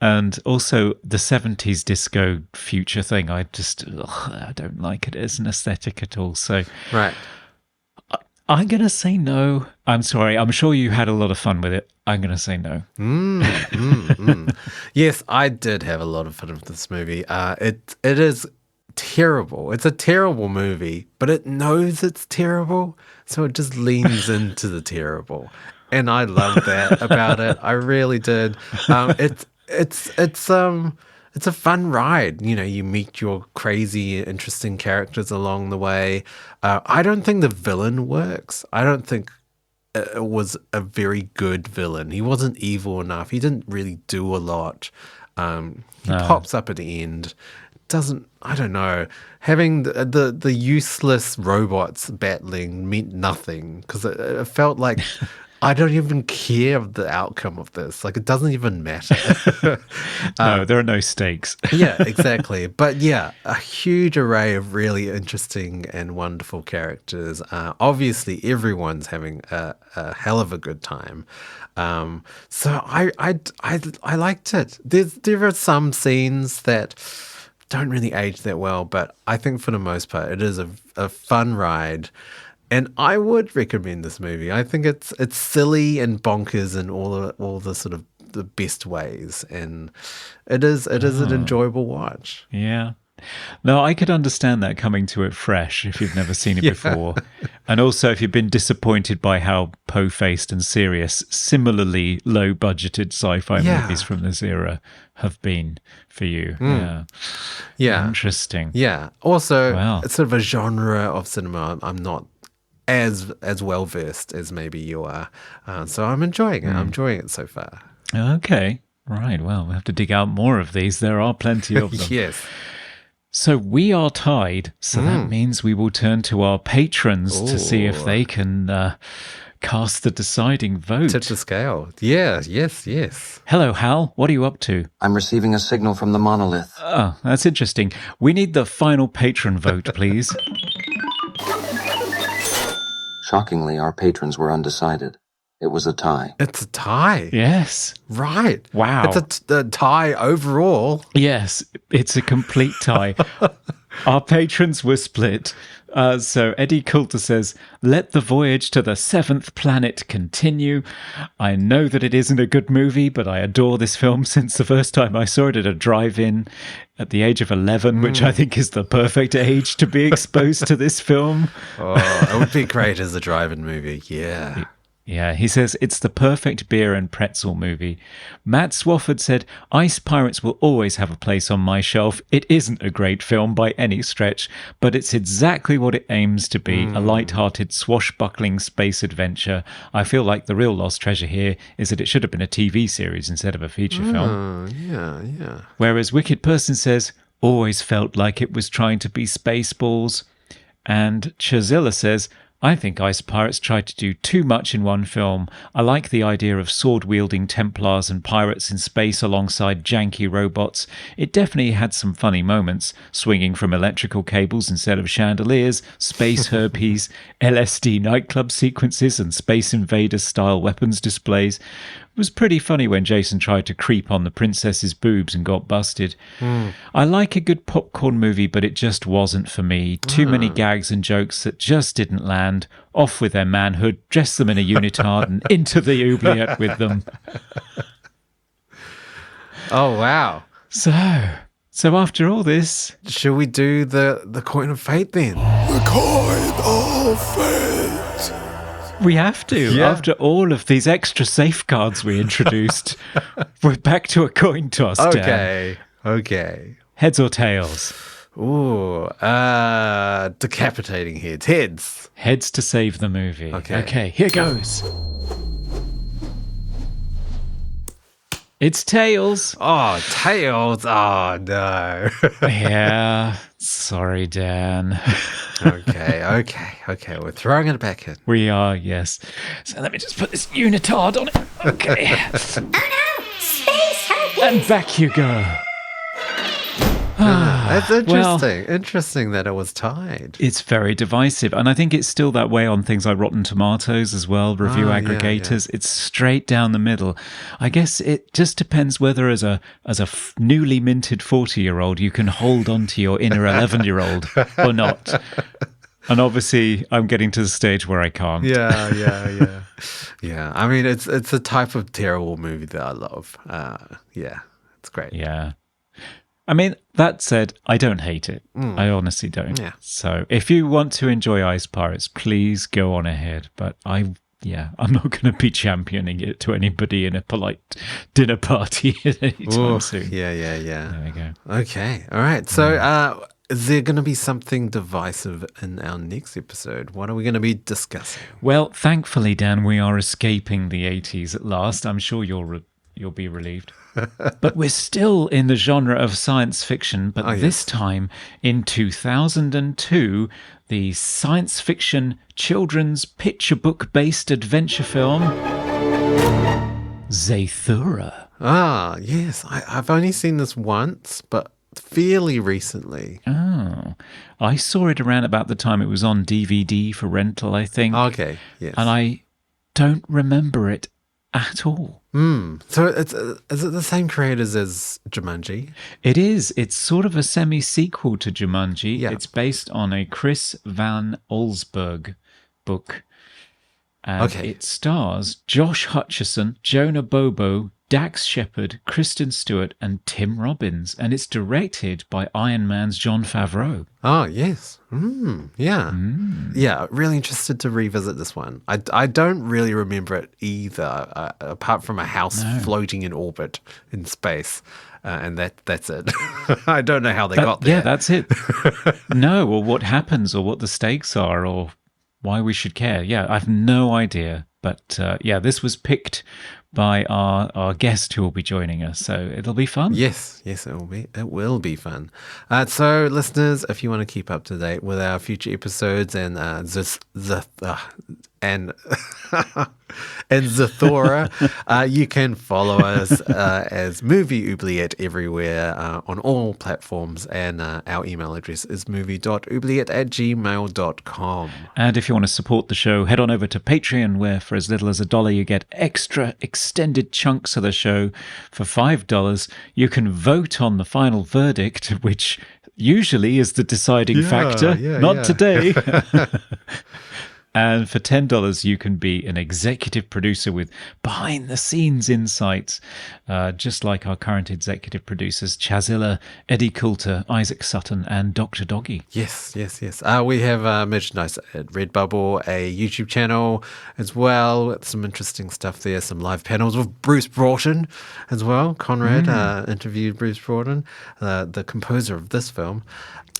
Speaker 3: And also the 70s disco future thing, I don't like it as an aesthetic at all. So
Speaker 2: Right.
Speaker 3: I'm going to say no. I'm sorry. I'm sure you had a lot of fun with it. I'm going to say no.
Speaker 2: Yes, I did have a lot of fun with this movie. It is terrible. It's a terrible movie, but it knows it's terrible, so it just leans into the terrible. And I love that about it. I really did. It's a fun ride. You know, you meet your crazy, interesting characters along the way. I don't think the villain works. I don't think it was a very good villain. He wasn't evil enough. He didn't really do a lot. He pops up at the end. I don't know. Having the useless robots battling meant nothing because it felt like I don't even care of the outcome of this. Like, it doesn't even matter.
Speaker 3: No, there are no stakes.
Speaker 2: Yeah, exactly. But yeah, a huge array of really interesting and wonderful characters. Obviously, everyone's having a hell of a good time. So I liked it. There are some scenes that don't really age that well, but I think for the most part, it is a fun ride. And I would recommend this movie. I think it's silly and bonkers in all the sort of the best ways, and it is an enjoyable watch.
Speaker 3: Yeah. No, I could understand that coming to it fresh if you've never seen it before. And also if you've been disappointed by how po-faced and serious similarly low-budgeted sci-fi movies from this era have been for you. Yeah. Interesting.
Speaker 2: Yeah. Also, it's sort of a genre of cinema I'm not as well versed as maybe you are. So I'm enjoying it. I'm enjoying it so far.
Speaker 3: Okay. Right. Well, we'll have to dig out more of these. There are plenty of them.
Speaker 2: Yes.
Speaker 3: So we are tied. So that means we will turn to our patrons to see if they can cast the deciding vote.
Speaker 2: Tip the scale. Yeah. Yes.
Speaker 3: Hello, Hal. What are you up to?
Speaker 7: I'm receiving a signal from the monolith.
Speaker 3: Oh, that's interesting. We need the final patron vote, please.
Speaker 7: Shockingly, our patrons were undecided. It was a tie.
Speaker 2: It's a tie.
Speaker 3: Yes.
Speaker 2: Right.
Speaker 3: Wow.
Speaker 2: It's a tie overall.
Speaker 3: Yes, it's a complete tie. Our patrons were split. So Eddie Coulter says, let the voyage to the seventh planet continue. I know that it isn't a good movie, but I adore this film since the first time I saw it at a drive-in at the age of 11, which I think is the perfect age to be exposed to this film.
Speaker 2: Oh, it would be great as a drive-in movie. Yeah.
Speaker 3: Yeah, he says it's the perfect beer and pretzel movie. Matt Swafford said, Ice Pirates will always have a place on my shelf. It isn't a great film by any stretch, but it's exactly what it aims to be, a light-hearted, swashbuckling space adventure. I feel like the real lost treasure here is that it should have been a TV series instead of a feature film.
Speaker 2: Yeah.
Speaker 3: Whereas Wicked Person says, always felt like it was trying to be Spaceballs. And Chazilla says, I think Ice Pirates tried to do too much in one film. I like the idea of sword-wielding Templars and pirates in space alongside janky robots. It definitely had some funny moments, swinging from electrical cables instead of chandeliers, space herpes, LSD nightclub sequences and Space Invaders-style weapons displays. It was pretty funny when Jason tried to creep on the princess's boobs and got busted. I like a good popcorn movie, but it just wasn't for me. Too many gags and jokes that just didn't land. Off with their manhood, dress them in a unitard and into the oubliette with them.
Speaker 2: Oh, wow.
Speaker 3: So after all this...
Speaker 2: Should we do the coin of fate then?
Speaker 1: The coin of fate.
Speaker 3: We have to.
Speaker 2: Yeah.
Speaker 3: After all of these extra safeguards we introduced, we're back to a coin toss, Dan.
Speaker 2: Okay.
Speaker 3: Heads or tails?
Speaker 2: Ooh, decapitating heads. Heads.
Speaker 3: Heads to save the movie.
Speaker 2: Okay.
Speaker 3: Okay, here goes. It's Tails.
Speaker 2: Oh, Tails. Oh, no.
Speaker 3: Yeah. Sorry, Dan.
Speaker 2: Okay. We're throwing it back in.
Speaker 3: We are, yes. So let me just put this unitard on it. Okay.
Speaker 4: Oh no! Space herpes!
Speaker 3: And back you go.
Speaker 2: That's interesting.
Speaker 3: Well,
Speaker 2: Interesting that it was tied.
Speaker 3: it's very divisive. And I think it's still that way on things like Rotten Tomatoes as well, review aggregators. It's straight down the middle. I guess it just depends whether as a newly minted 40-year-old you can hold on to your inner 11-year-old or not. And obviously I'm getting to the stage where I can't.
Speaker 2: Yeah. I mean, it's a type of terrible movie that I love. It's great.
Speaker 3: Yeah. I mean, that said, I don't hate it. I honestly don't.
Speaker 2: Yeah.
Speaker 3: So if you want to enjoy Ice Pirates, please go on ahead. But I'm not going to be championing it to anybody in a polite dinner party anytime soon.
Speaker 2: Yeah.
Speaker 3: There we go.
Speaker 2: Okay. All right. So, is there going to be something divisive in our next episode? What are we going to be discussing?
Speaker 3: Well, thankfully, Dan, we are escaping the 80s at last. I'm sure you'll be relieved. But we're still in the genre of science fiction, but this time in 2002, the science fiction children's picture book-based adventure film, Zathura.
Speaker 2: Ah, yes. I've only seen this once, but fairly recently.
Speaker 3: Oh, I saw it around about the time it was on DVD for rental, I think.
Speaker 2: Okay, yes.
Speaker 3: And I don't remember it at all.
Speaker 2: So is it the same creators as Jumanji?
Speaker 3: It is. It's sort of a semi-sequel to Jumanji.
Speaker 2: Yeah.
Speaker 3: It's based on a Chris Van Allsburg book. And it stars Josh Hutcherson, Jonah Bobo, Dax Shepard, Kristen Stewart, and Tim Robbins. And it's directed by Iron Man's Jon Favreau.
Speaker 2: Oh, yes. Yeah, really interested to revisit this one. I don't really remember it either, apart from a house floating in orbit in space. And that's it. I don't know how they got there.
Speaker 3: Yeah, that's it. No, or what happens, or what the stakes are, or why we should care. Yeah, I have no idea. But this was picked by our guest who will be joining us, so it'll be fun.
Speaker 2: Yes, it will be. It will be fun. So, listeners, if you want to keep up to date with our future episodes and Zathura, you can follow us as Movie Oubliette everywhere on all platforms, and our email address is movie.oubliette@gmail.com.
Speaker 3: And if you want to support the show, head on over to Patreon, where for as little as $1 you get extra extended chunks of the show. For $5 you can vote on the final verdict, which usually is the deciding factor. Not today. And for $10, you can be an executive producer with behind-the-scenes insights, just like our current executive producers, Chazilla, Eddie Coulter, Isaac Sutton, and Dr. Doggy.
Speaker 2: Yes. We have merchandise at Redbubble, a YouTube channel as well. Some interesting stuff there, some live panels with Bruce Broughton as well. Conrad interviewed Bruce Broughton, the composer of this film.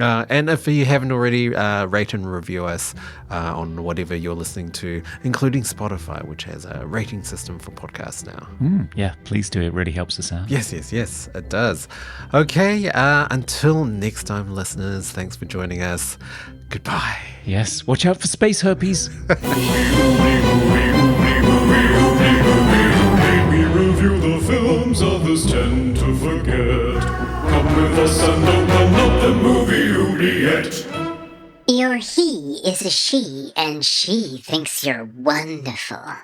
Speaker 2: And if you haven't already, rate and review us on whatever you're listening to, including Spotify, which has a rating system for podcasts now.
Speaker 3: Yeah, please do. It really helps us out.
Speaker 2: Yes, it does. Okay, until next time, listeners, thanks for joining us. Goodbye.
Speaker 3: Yes, watch out for space herpes.
Speaker 1: We review the films others tend to forget. Come with us and open up the movie oubliette.
Speaker 4: Your he is a she, and she thinks you're wonderful.